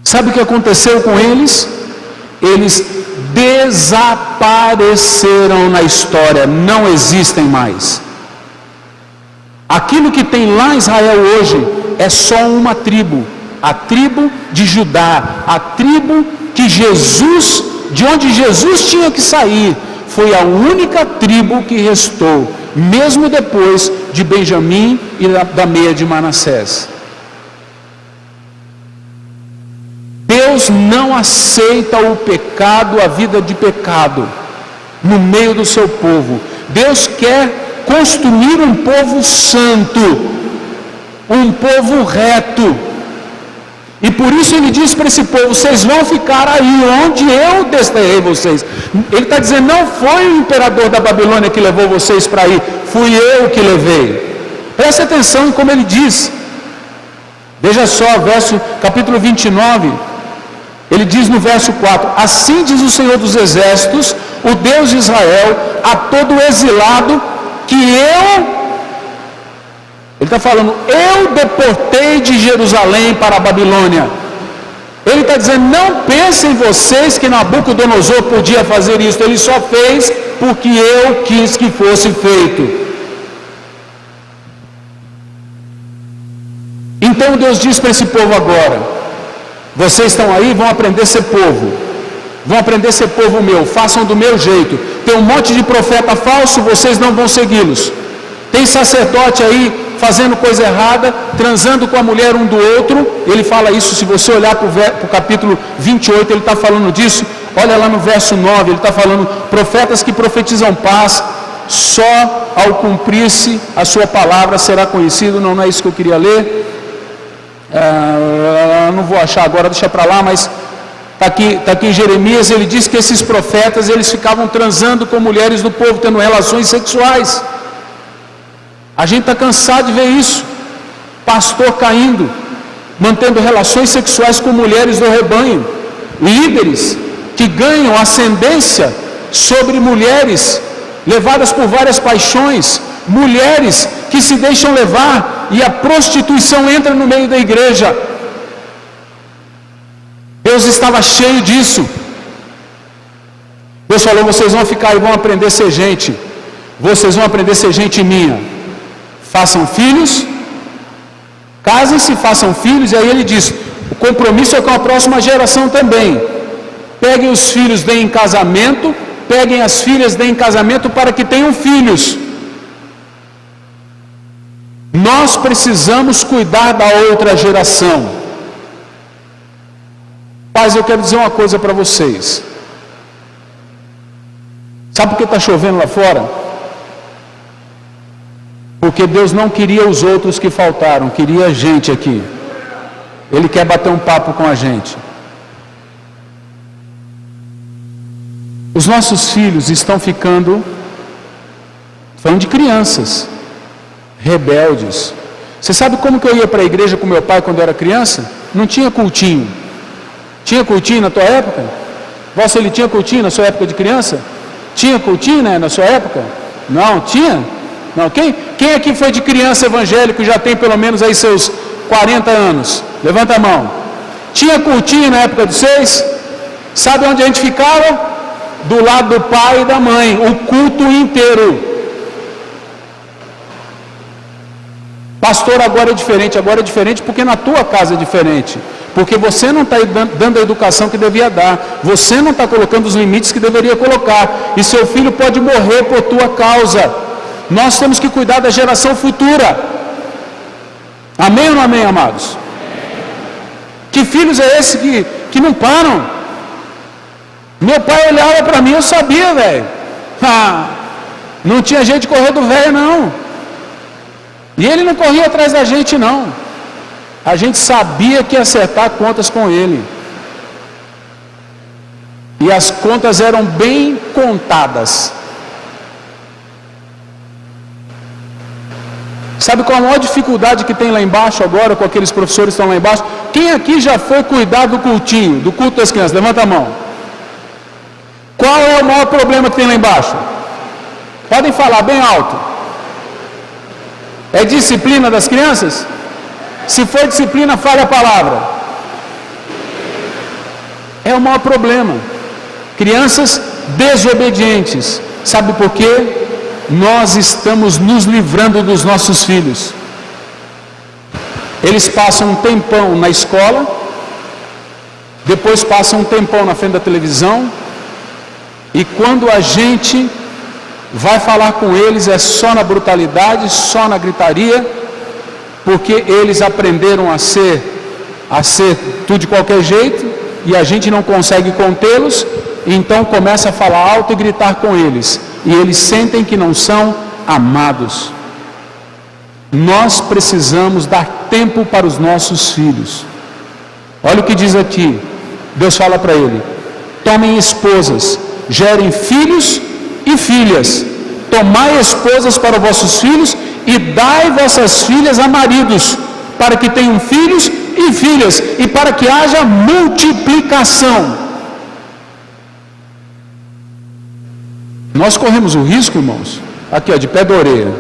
Sabe o que aconteceu com eles? Eles desapareceram na história, não existem mais. Aquilo que tem lá em Israel hoje é só uma tribo, a tribo de Judá, a tribo que de onde Jesus tinha que sair, foi a única tribo que restou, mesmo depois de Benjamim e da meia de Manassés. Deus não aceita o pecado, a vida de pecado, no meio do seu povo. Deus quer construir um povo santo, um povo reto. E por isso ele diz para esse povo: vocês vão ficar aí onde eu desterrei vocês. Ele está dizendo, não foi o imperador da Babilônia que levou vocês para aí, fui eu que levei. Preste atenção em como ele diz. Veja só, capítulo 29, ele diz no verso 4: assim diz o Senhor dos Exércitos, o Deus de Israel, a todo exilado que ele está falando, eu deportei de Jerusalém para a Babilônia. Ele está dizendo, não pensem vocês que Nabucodonosor podia fazer isso, ele só fez porque eu quis que fosse feito. Então Deus diz para esse povo agora: vocês estão aí, vão aprender a ser povo, vão aprender a ser povo meu, façam do meu jeito. Tem um monte de profeta falso, vocês não vão segui-los. Tem sacerdote aí fazendo coisa errada, transando com a mulher um do outro. Ele fala isso, se você olhar para o capítulo 28, ele está falando disso. Olha lá no verso 9, ele está falando, profetas que profetizam paz, só ao cumprir-se a sua palavra será conhecido. Não é isso que eu queria ler. Não vou achar agora, deixa para lá, mas está aqui em Jeremias. Ele diz que esses profetas, eles ficavam transando com mulheres do povo, tendo relações sexuais. A gente está cansado de ver isso, pastor caindo, mantendo relações sexuais com mulheres do rebanho, líderes que ganham ascendência sobre mulheres, levadas por várias paixões, mulheres que se deixam levar, e a prostituição entra no meio da igreja. Deus estava cheio disso. Deus falou, vocês vão ficar e vão aprender a ser gente, vocês vão aprender a ser gente minha. Façam filhos, casem-se, façam filhos. E aí ele diz, o compromisso é com a próxima geração também. Peguem os filhos, deem em casamento, peguem as filhas, deem em casamento, para que tenham filhos. Nós precisamos cuidar da outra geração. Pais, eu quero dizer uma coisa para vocês. Sabe por que está chovendo lá fora? Porque Deus não queria os outros que faltaram, queria a gente aqui. Ele quer bater um papo com a gente. Os nossos filhos estão ficando, falando de crianças, rebeldes. Você sabe como que eu ia para a igreja com meu pai quando eu era criança? não tinha cultinho. Tinha cultinho na tua época? Você, ele tinha cultinho na sua época de criança? Tinha cultinho, né, na sua época? Não, tinha? Não, quem aqui foi de criança evangélico, já tem pelo menos aí seus 40 anos? Levanta a mão. Tinha cultinho na época de vocês? Sabe onde a gente ficava? Do lado do pai e da mãe, o culto inteiro. Pastor, agora é diferente porque na tua casa é diferente. Porque você não está dando a educação que devia dar. Você não está colocando os limites que deveria colocar. E seu filho pode morrer por tua causa. Nós temos que cuidar da geração futura. Amém ou não amém, amados? Que filhos é esse que não param? Meu pai olhava para mim, eu sabia, velho. Não tinha jeito de correr do velho, não. E ele não corria atrás da gente, não. A gente sabia que ia acertar contas com ele. E as contas eram bem contadas. Sabe qual a maior dificuldade que tem lá embaixo agora, com aqueles professores que estão lá embaixo? Quem aqui já foi cuidar do cultinho, do culto das crianças? Levanta a mão. Qual é o maior problema que tem lá embaixo? Podem falar bem alto. É disciplina das crianças? Se for disciplina, fale a palavra. É o maior problema. Crianças desobedientes. Sabe por quê? Nós estamos nos livrando dos nossos filhos. Eles passam um tempão na escola, depois passam um tempão na frente da televisão, e quando a gente vai falar com eles é só na brutalidade, só na gritaria, porque eles aprenderam a ser tudo de qualquer jeito, e a gente não consegue contê-los, então começa a falar alto e gritar com eles, e eles sentem que não são amados. Nós precisamos dar tempo para os nossos filhos. Olha o que diz aqui, Deus fala para ele: tomem esposas, gerem filhos e filhas, tomai esposas para vossos filhos e dai vossas filhas a maridos, para que tenham filhos e filhas, e para que haja multiplicação. Nós corremos o risco, irmãos, aqui ó, de pé da orelha,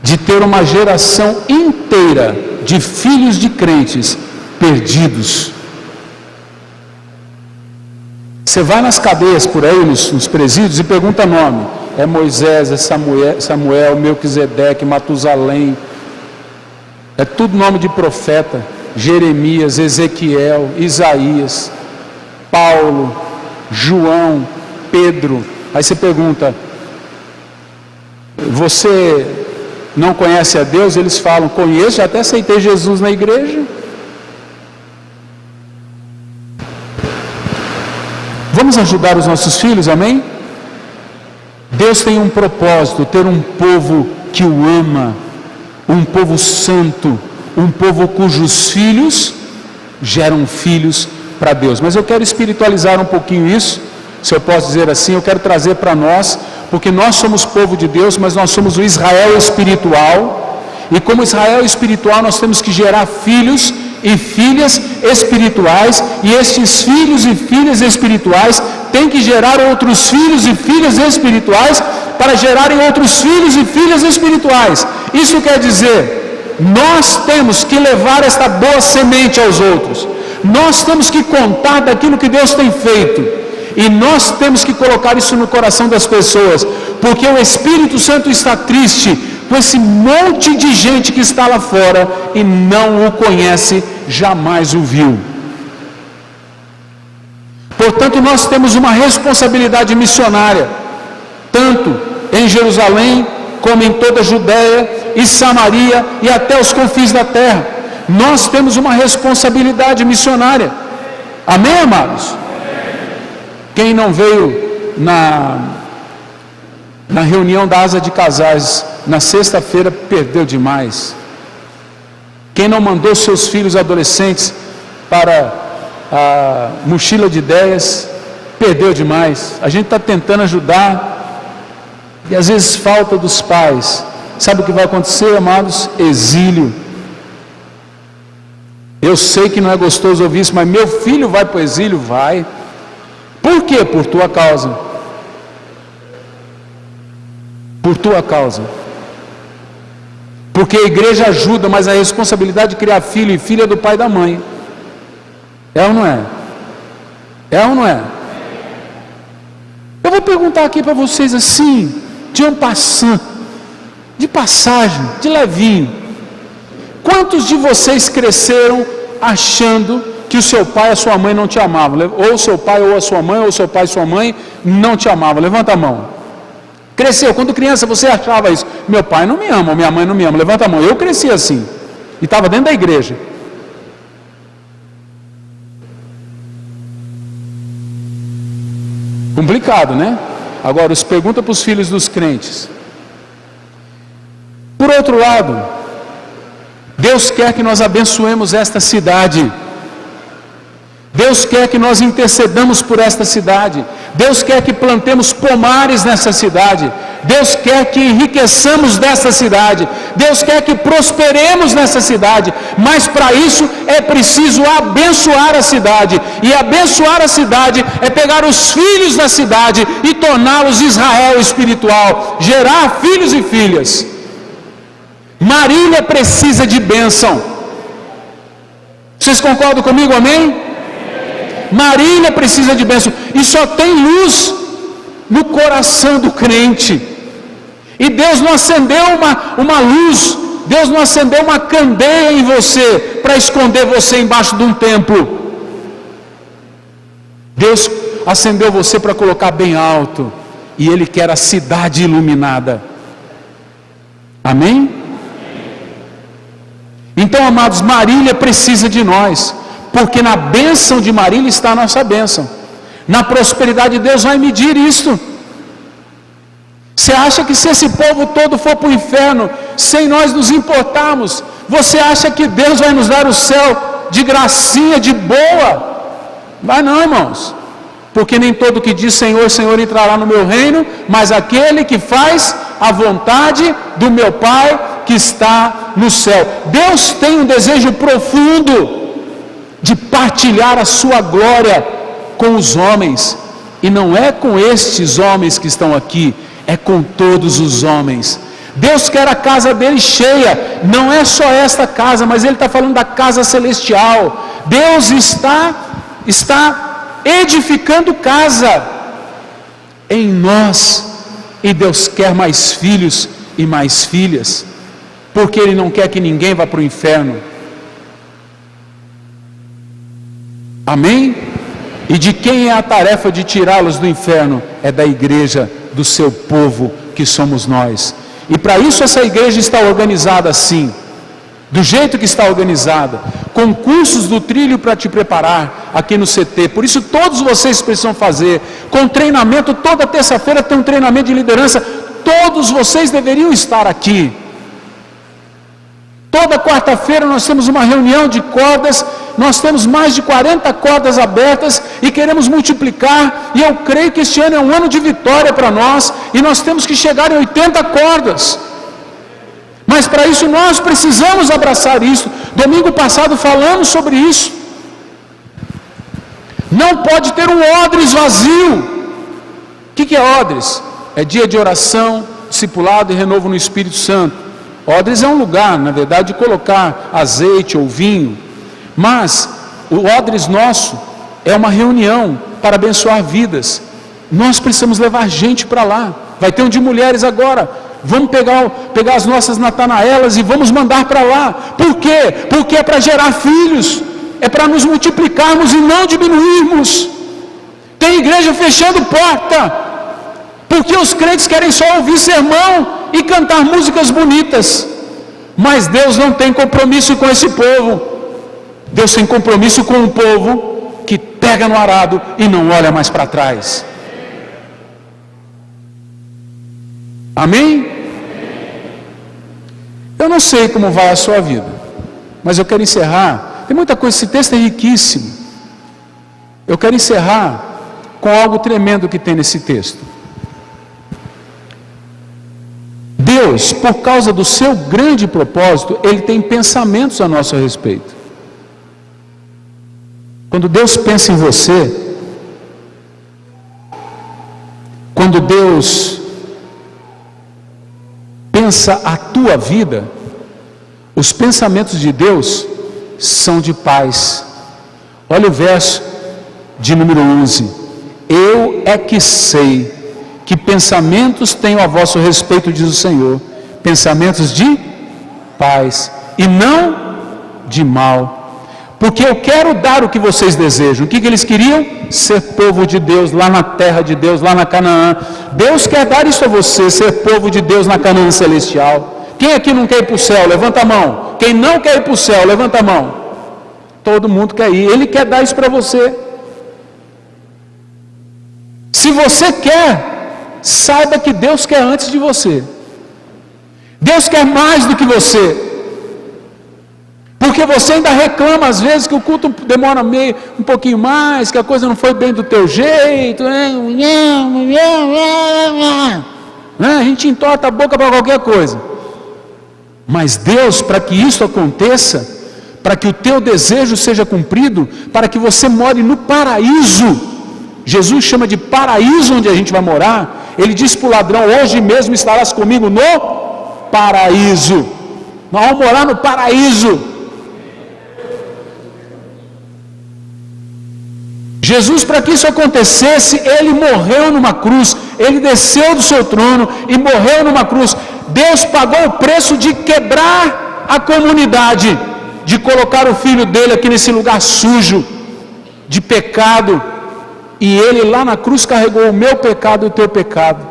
de ter uma geração inteira de filhos de crentes perdidos. Você vai nas cadeias por aí, nos presídios, e pergunta nome. É Moisés, é Samuel, Melquisedeque, Matusalém. É tudo nome de profeta. Jeremias, Ezequiel, Isaías, Paulo, João, Pedro. Aí você pergunta: você não conhece a Deus? Eles falam: conheço, já até aceitei Jesus na igreja. Vamos ajudar os nossos filhos, amém? Deus tem um propósito, ter um povo que o ama, um povo santo, um povo cujos filhos geram filhos para Deus. Mas eu quero espiritualizar um pouquinho isso, se eu posso dizer assim. Eu quero trazer para nós, porque nós somos povo de Deus, mas nós somos o Israel espiritual, e como Israel espiritual nós temos que gerar filhos e filhas espirituais, e estes filhos e filhas espirituais têm que gerar outros filhos e filhas espirituais para gerarem outros filhos e filhas espirituais. Isso quer dizer, nós temos que levar esta boa semente aos outros, nós temos que contar daquilo que Deus tem feito, e nós temos que colocar isso no coração das pessoas, porque o Espírito Santo está triste com esse monte de gente que está lá fora e não o conhece, jamais o viu. Portanto, nós temos uma responsabilidade missionária, tanto em Jerusalém, como em toda a Judéia e Samaria e até os confins da terra. Nós temos uma responsabilidade missionária. Amém, amados? Quem não veio na reunião da Asa de Casais na sexta-feira perdeu demais. Quem não mandou seus filhos adolescentes para a mochila de ideias perdeu demais. A gente está tentando ajudar e às vezes falta dos pais. Sabe o que vai acontecer, amados? Exílio. Eu sei que não é gostoso ouvir isso, mas meu filho vai para o exílio? Vai. Por quê? Por tua causa. Por tua causa. Porque a igreja ajuda, mas a responsabilidade de criar filho e filha é do pai e da mãe. É ou não é? É ou não é? Eu vou perguntar aqui para vocês assim, de um passant, de passagem, de levinho. Quantos de vocês cresceram achando que o seu pai e a sua mãe não te amavam? Ou o seu pai ou a sua mãe, ou o seu pai e sua mãe não te amavam? Levanta a mão. Cresceu, quando criança você achava isso. Meu pai não me ama, minha mãe não me ama. Levanta a mão. Eu cresci assim. E estava dentro da igreja. Complicado, né? Agora, pergunta para os filhos dos crentes. Por outro lado, Deus quer que nós abençoemos esta cidade. Deus quer que nós intercedamos por esta cidade. Deus quer que plantemos pomares nessa cidade. Deus quer que enriqueçamos dessa cidade. Deus quer que prosperemos nessa cidade. Mas para isso é preciso abençoar a cidade. E abençoar a cidade é pegar os filhos da cidade e torná-los Israel espiritual. Gerar filhos e filhas. Marília precisa de bênção. Vocês concordam comigo, amém? Marília precisa de bênção. E só tem luz no coração do crente. E Deus não acendeu uma luz, Deus não acendeu uma candeia em você para esconder você embaixo de um templo. Deus acendeu você para colocar bem alto. E Ele quer a cidade iluminada. Amém? Então, amados, Marília precisa de nós. Porque na bênção de Marília está a nossa bênção. Na prosperidade de Deus vai medir isto. Você acha que se esse povo todo for para o inferno, sem nós nos importarmos, você acha que Deus vai nos dar o céu de gracinha, de boa? Vai não, irmãos. Porque nem todo que diz Senhor, Senhor entrará no meu reino, mas aquele que faz a vontade do meu Pai que está no céu. Deus tem um desejo profundo de partilhar a sua glória com os homens, e não é com estes homens que estão aqui, é com todos os homens. Deus quer a casa dele cheia, não é só esta casa, mas ele está falando da casa celestial. Deus está edificando casa em nós, e Deus quer mais filhos e mais filhas, porque Ele não quer que ninguém vá para o inferno. Amém? E de quem é a tarefa de tirá-los do inferno? É da igreja, do seu povo, que somos nós. E para isso essa igreja está organizada assim, do jeito que está organizada, com cursos do trilho para te preparar aqui no CT. Por isso todos vocês precisam fazer, com treinamento. Toda terça-feira tem um treinamento de liderança. Todos vocês deveriam estar aqui. Toda quarta-feira nós temos uma reunião de cordas. Nós temos mais de 40 cordas abertas e queremos multiplicar, e eu creio que este ano é um ano de vitória para nós, e nós temos que chegar em 80 cordas. Mas para isso nós precisamos abraçar isso. Domingo passado falamos sobre isso. Não pode ter um odres vazio. O que é odres? É dia de oração, discipulado e renovo no Espírito Santo. Odres é um lugar, na verdade, de colocar azeite ou vinho. Mas o odres nosso é uma reunião para abençoar vidas. Nós precisamos levar gente para lá. Vai ter um de mulheres agora. Vamos pegar as nossas Natanaelas e vamos mandar para lá. Por quê? Porque é para gerar filhos. É para nos multiplicarmos e não diminuirmos. Tem igreja fechando porta, porque os crentes querem só ouvir sermão e cantar músicas bonitas. Mas Deus não tem compromisso com esse povo. Deus tem compromisso com um povo que pega no arado e não olha mais para trás. Amém? Eu não sei como vai a sua vida, mas eu quero encerrar. Tem muita coisa, esse texto é riquíssimo. Eu quero encerrar com algo tremendo que tem nesse texto. Deus, por causa do seu grande propósito, Ele tem pensamentos a nosso respeito. Quando Deus pensa em você, quando Deus pensa a tua vida, os pensamentos de Deus são de paz. Olha o verso de número 11: eu é que sei que pensamentos tenho a vosso respeito, diz o Senhor, pensamentos de paz e não de mal, porque eu quero dar o que vocês desejam. O que eles queriam? Ser povo de Deus, lá na terra de Deus, lá na Canaã. Deus quer dar isso a você, ser povo de Deus na Canaã celestial. Quem aqui não quer ir para o céu? Levanta a mão. Quem não quer ir para o céu? Levanta a mão. Todo mundo quer ir. Ele quer dar isso para você. Se você quer, saiba que Deus quer antes de você. Deus quer mais do que você. Porque você ainda reclama às vezes que o culto demora um pouquinho mais, que a coisa não foi bem do teu jeito, né? A gente entorta a boca para qualquer coisa. Mas Deus, para que isso aconteça, para que o teu desejo seja cumprido, para que você more no paraíso, Jesus chama de paraíso onde a gente vai morar. Ele disse para o ladrão: hoje mesmo estarás comigo no paraíso. Nós vamos morar no paraíso. Jesus, para que isso acontecesse, Ele morreu numa cruz, Ele desceu do seu trono e morreu numa cruz. Deus pagou o preço de quebrar a comunidade, de colocar o Filho dele aqui nesse lugar sujo, de pecado, e Ele lá na cruz carregou o meu pecado e o teu pecado,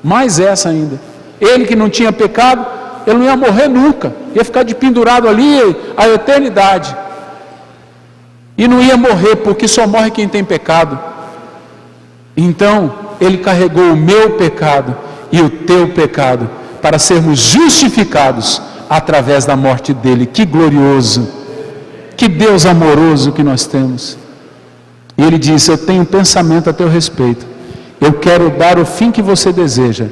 mais essa ainda. Ele que não tinha pecado, Ele não ia morrer nunca, ia ficar de pendurado ali a eternidade. E não ia morrer, porque só morre quem tem pecado. Então, Ele carregou o meu pecado e o teu pecado, para sermos justificados através da morte dEle. Que glorioso, que Deus amoroso que nós temos. E Ele diz: eu tenho um pensamento a teu respeito, eu quero dar o fim que você deseja,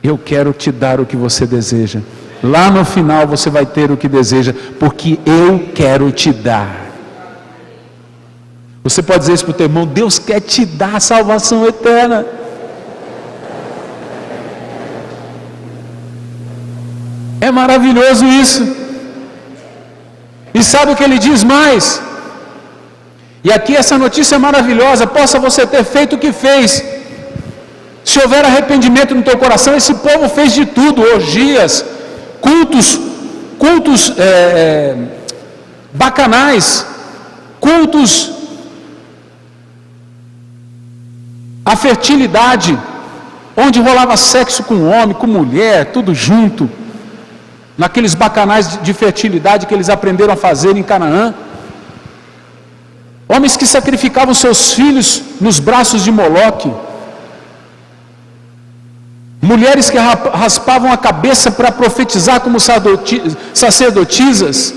eu quero te dar o que você deseja. Lá no final você vai ter o que deseja, porque eu quero te dar. Você pode dizer isso para o teu irmão: Deus quer te dar a salvação eterna. É maravilhoso isso. E sabe o que Ele diz mais? E aqui essa notícia é maravilhosa: possa você ter feito o que fez. Se houver arrependimento no teu coração, esse povo fez de tudo: orgias, cultos bacanais, cultos a fertilidade, onde rolava sexo com homem, com mulher, tudo junto, naqueles bacanais de fertilidade que eles aprenderam a fazer em Canaã. Homens que sacrificavam seus filhos nos braços de Moloque, mulheres que raspavam a cabeça para profetizar como sacerdotisas.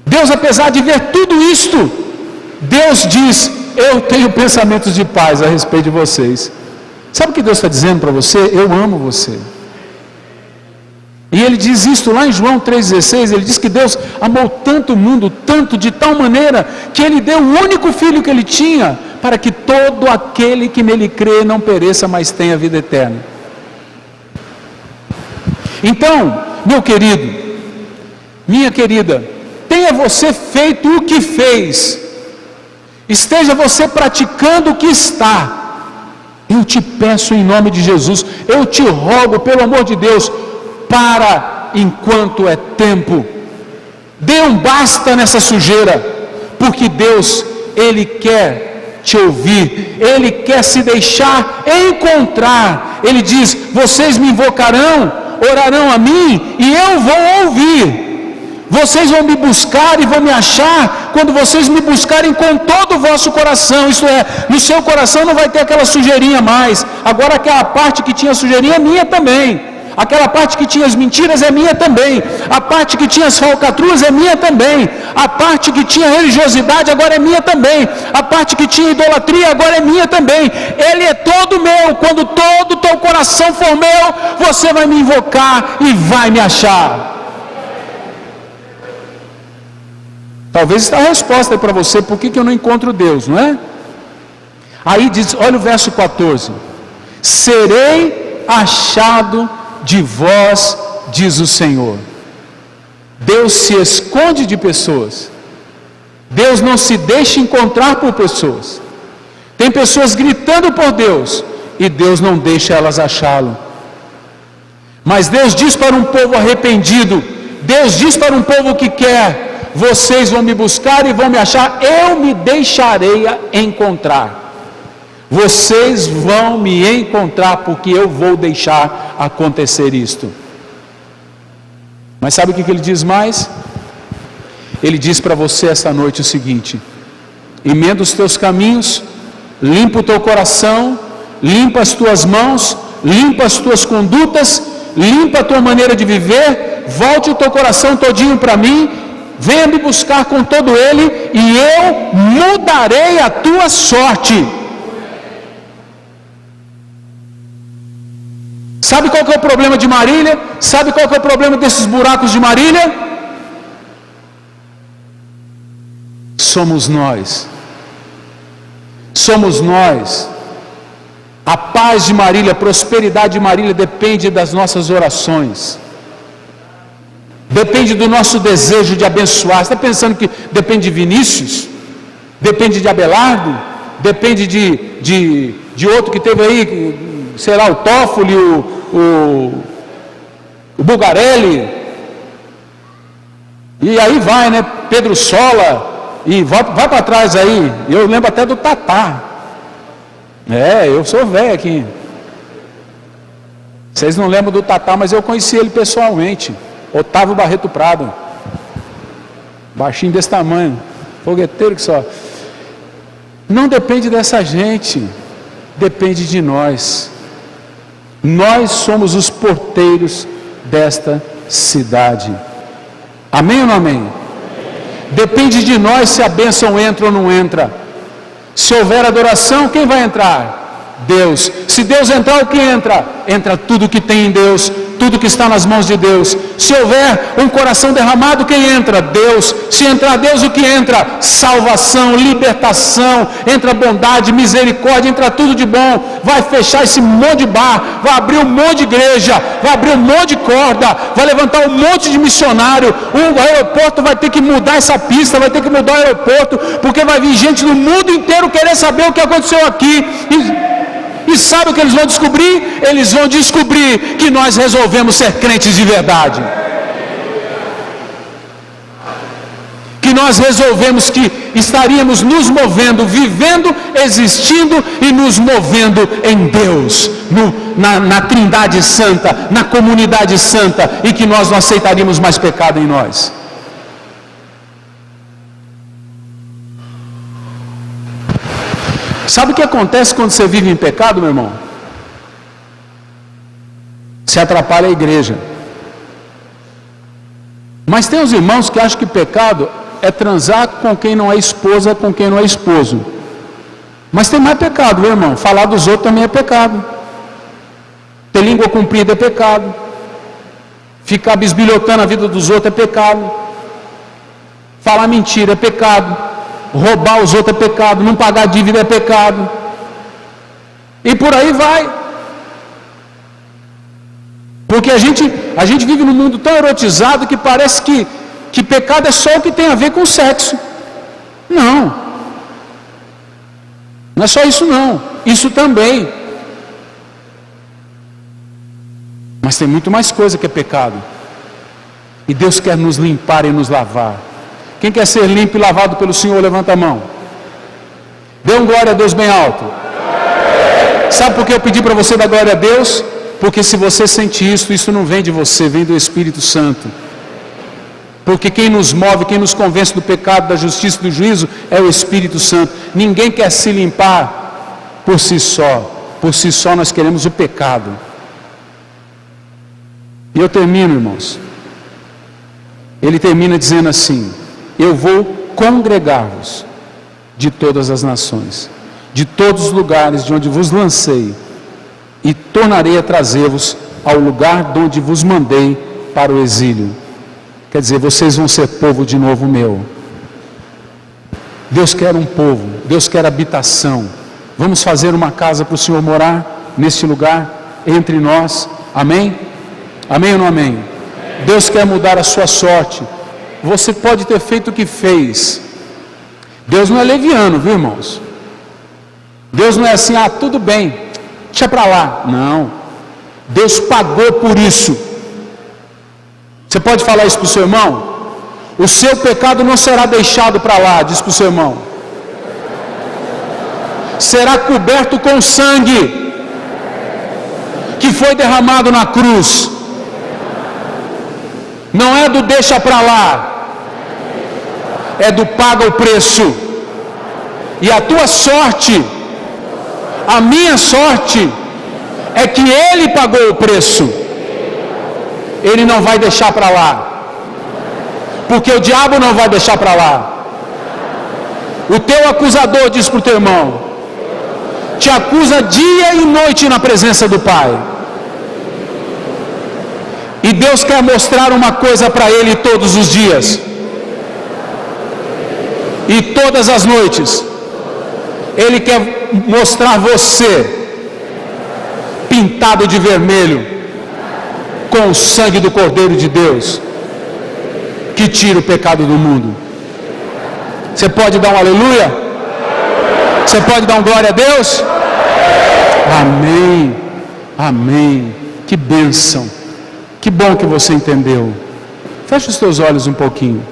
Deus, apesar de ver tudo isto, Deus diz: eu tenho pensamentos de paz a respeito de vocês. Sabe o que Deus está dizendo para você? Eu amo você. E Ele diz isso lá em João 3,16. Ele diz que Deus amou tanto o mundo, tanto, de tal maneira, que Ele deu o único Filho que Ele tinha, para que todo aquele que nele crê não pereça, mas tenha vida eterna. Então, meu querido, minha querida, tenha você feito o que fez, esteja você praticando o que está, eu te peço em nome de Jesus, eu te rogo pelo amor de Deus, para enquanto é tempo, dê um basta nessa sujeira, porque Deus, Ele quer te ouvir, Ele quer se deixar encontrar. Ele diz: vocês me invocarão, orarão a mim e eu vou ouvir. Vocês vão me buscar e vão me achar quando vocês me buscarem com todo o vosso coração. Isto é, no seu coração não vai ter aquela sujeirinha mais. Agora aquela parte que tinha sujeirinha é minha também. Aquela parte que tinha as mentiras é minha também. A parte que tinha as falcatruas é minha também. A parte que tinha religiosidade agora é minha também. A parte que tinha idolatria agora é minha também. Ele é todo meu. Quando todo o teu coração for meu, você vai me invocar e vai me achar. Talvez está a resposta aí para você, por que eu não encontro Deus, não é? Aí diz, olha o verso 14: serei achado de vós, diz o Senhor. Deus se esconde de pessoas. Deus não se deixa encontrar por pessoas. Tem pessoas gritando por Deus e Deus não deixa elas achá-lo. Mas Deus diz para um povo arrependido, Deus diz para um povo que quer: vocês vão me buscar e vão me achar, eu me deixarei encontrar. Vocês vão me encontrar, porque eu vou deixar acontecer isto. Mas sabe o que ele diz mais? Ele diz para você esta noite o seguinte: emenda os teus caminhos, limpa o teu coração, limpa as tuas mãos, limpa as tuas condutas, limpa a tua maneira de viver, volte o teu coração todinho para mim, venha me buscar com todo ele, e eu mudarei a tua sorte. Sabe qual que é o problema de Marília? Sabe qual que é o problema desses buracos de Marília? Somos nós. Somos nós. A paz de Marília, a prosperidade de Marília depende das nossas orações. Depende do nosso desejo de abençoar. Você está pensando que depende de Vinícius? Depende de Abelardo? Depende de outro que teve aí, sei lá, o Toffoli, o Bugarelli, e aí vai, né? Pedro Sola, e vai para trás aí. Eu lembro até do Tatá. Eu sou velho aqui. Vocês não lembram do Tatá, mas eu conheci ele pessoalmente. Otávio Barreto Prado, baixinho desse tamanho, fogueteiro que só. Não depende dessa gente, depende de nós. Nós somos os porteiros desta cidade. Amém ou não amém? Depende de nós se a bênção entra ou não entra. Se houver adoração, quem vai entrar? Deus. Se Deus entrar, o que entra? Entra tudo que tem em Deus, tudo que está nas mãos de Deus. Se houver um coração derramado, quem entra? Deus. Se entrar Deus, o que entra? Salvação, libertação, entra bondade, misericórdia, entra tudo de bom. Vai fechar esse monte de bar, vai abrir um monte de igreja, vai abrir um monte de corda, vai levantar um monte de missionário. O aeroporto vai ter que mudar essa pista, vai ter que mudar o aeroporto, porque vai vir gente do mundo inteiro querer saber o que aconteceu aqui. E sabe o que eles vão descobrir? Eles vão descobrir que nós resolvemos ser crentes de verdade. Que nós resolvemos que estaríamos nos movendo, vivendo, existindo e nos movendo em Deus, na Trindade Santa, na comunidade santa, e que nós não aceitaríamos mais pecado em nós. Sabe o que acontece quando você vive em pecado, meu irmão? Se atrapalha a igreja. Mas tem os irmãos que acham que pecado é transar com quem não é esposa, com quem não é esposo. Mas tem mais pecado, meu irmão. Falar dos outros também é pecado. Ter língua comprida é pecado. Ficar bisbilhotando a vida dos outros é pecado. Falar mentira é pecado. Roubar os outros é pecado, não pagar dívida é pecado, e por aí vai. Porque a gente vive num mundo tão erotizado que parece que pecado é só o que tem a ver com sexo. Não é só isso não, isso também, mas tem muito mais coisa que é pecado, e Deus quer nos limpar e nos lavar. Quem quer ser limpo e lavado pelo Senhor, levanta a mão. Dê um glória a Deus bem alto. Sabe por que eu pedi para você dar glória a Deus? Porque se você sente isso não vem de você, vem do Espírito Santo. Porque quem nos move, quem nos convence do pecado, da justiça e do juízo é o Espírito Santo. Ninguém quer se limpar por si só. Por si só nós queremos o pecado. E eu termino, irmãos. Ele termina dizendo assim: eu vou congregar-vos de todas as nações, de todos os lugares de onde vos lancei, e tornarei a trazer-vos ao lugar de onde vos mandei para o exílio. Quer dizer, vocês vão ser povo de novo meu. Deus quer um povo, Deus quer habitação. Vamos fazer uma casa para o Senhor morar neste lugar, entre nós. Amém? Amém ou não amém? Deus quer mudar a sua sorte. Você pode ter feito o que fez. Deus não é leviano, viu, irmãos? Deus não é assim, tudo bem, deixa para lá. Não. Deus pagou por isso. Você pode falar isso para o seu irmão? O seu pecado não será deixado para lá, diz para o seu irmão. Será coberto com sangue que foi derramado na cruz. Não é do deixa para lá, é do paga o preço. E a tua sorte, a minha sorte, é que Ele pagou o preço. Ele não vai deixar para lá, porque o diabo não vai deixar para lá. O teu acusador diz para o teu irmão, te acusa dia e noite na presença do Pai. E Deus quer mostrar uma coisa para ele todos os dias. E todas as noites. Ele quer mostrar você pintado de vermelho com o sangue do Cordeiro de Deus, que tira o pecado do mundo. Você pode dar um aleluia? Você pode dar um glória a Deus? Amém. Amém. Que bênção. Que bom que você entendeu. Feche os teus olhos um pouquinho.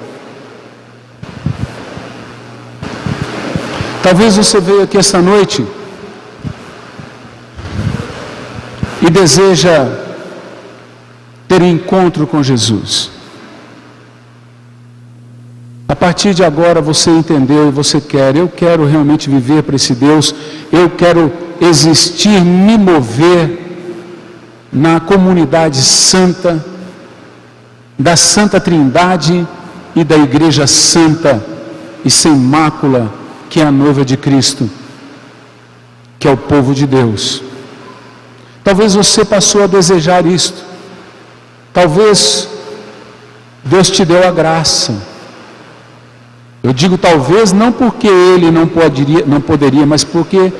Talvez você veio aqui esta noite e deseja ter um encontro com Jesus. A partir de agora você entendeu e você quer, eu quero realmente viver para esse Deus, eu quero existir, me mover na comunidade santa, da Santa Trindade e da Igreja Santa e sem mácula, que é a noiva de Cristo, que é o povo de Deus. Talvez você passou a desejar isto, talvez Deus te deu a graça. Eu digo talvez não porque Ele não poderia, mas porque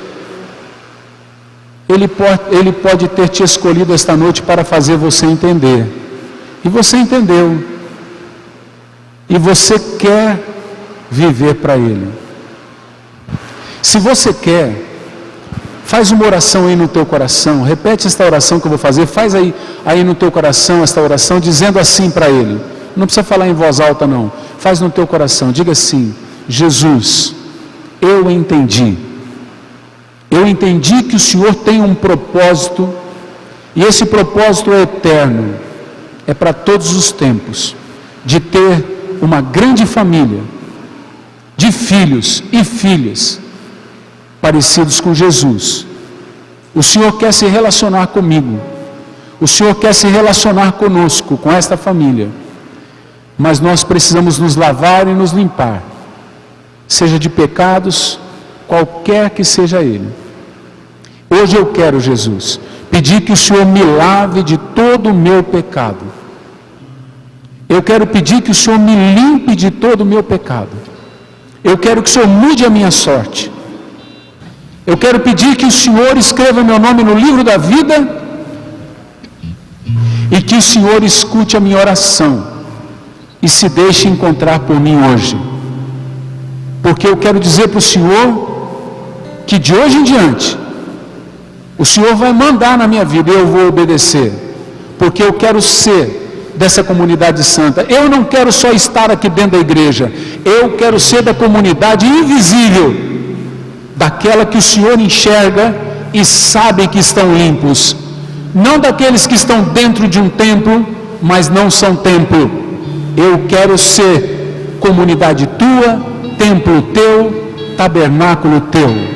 Ele pode ter te escolhido esta noite para fazer você entender. E você entendeu. E você quer viver para Ele. Se você quer, faz uma oração aí no teu coração. Repete esta oração que eu vou fazer. Faz aí no teu coração esta oração, dizendo assim para Ele. Não precisa falar em voz alta não. Faz no teu coração. Diga assim: Jesus, eu entendi. Eu entendi que o Senhor tem um propósito, e esse propósito é eterno, é para todos os tempos, de ter uma grande família, de filhos e filhas, parecidos com Jesus. O Senhor quer se relacionar comigo, o Senhor quer se relacionar conosco, com esta família, mas nós precisamos nos lavar e nos limpar, seja de pecados, qualquer que seja ele. Hoje eu quero, Jesus, pedir que o Senhor me lave de todo o meu pecado. Eu quero pedir que o Senhor me limpe de todo o meu pecado. Eu quero que o Senhor mude a minha sorte. Eu quero pedir que o Senhor escreva meu nome no livro da vida e que o Senhor escute a minha oração e se deixe encontrar por mim hoje. Porque eu quero dizer para o Senhor que de hoje em diante o Senhor vai mandar na minha vida e eu vou obedecer, porque eu quero ser dessa comunidade santa. Eu não quero só estar aqui dentro da igreja, eu quero ser da comunidade invisível, daquela que o Senhor enxerga e sabe que estão limpos, não daqueles que estão dentro de um templo, mas não são templo. Eu quero ser comunidade tua, templo teu, tabernáculo teu.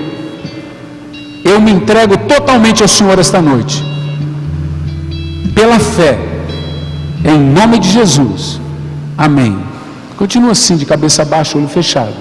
Eu me entrego totalmente ao Senhor esta noite, pela fé, em nome de Jesus. Amém. Continua assim, de cabeça baixa, olho fechado.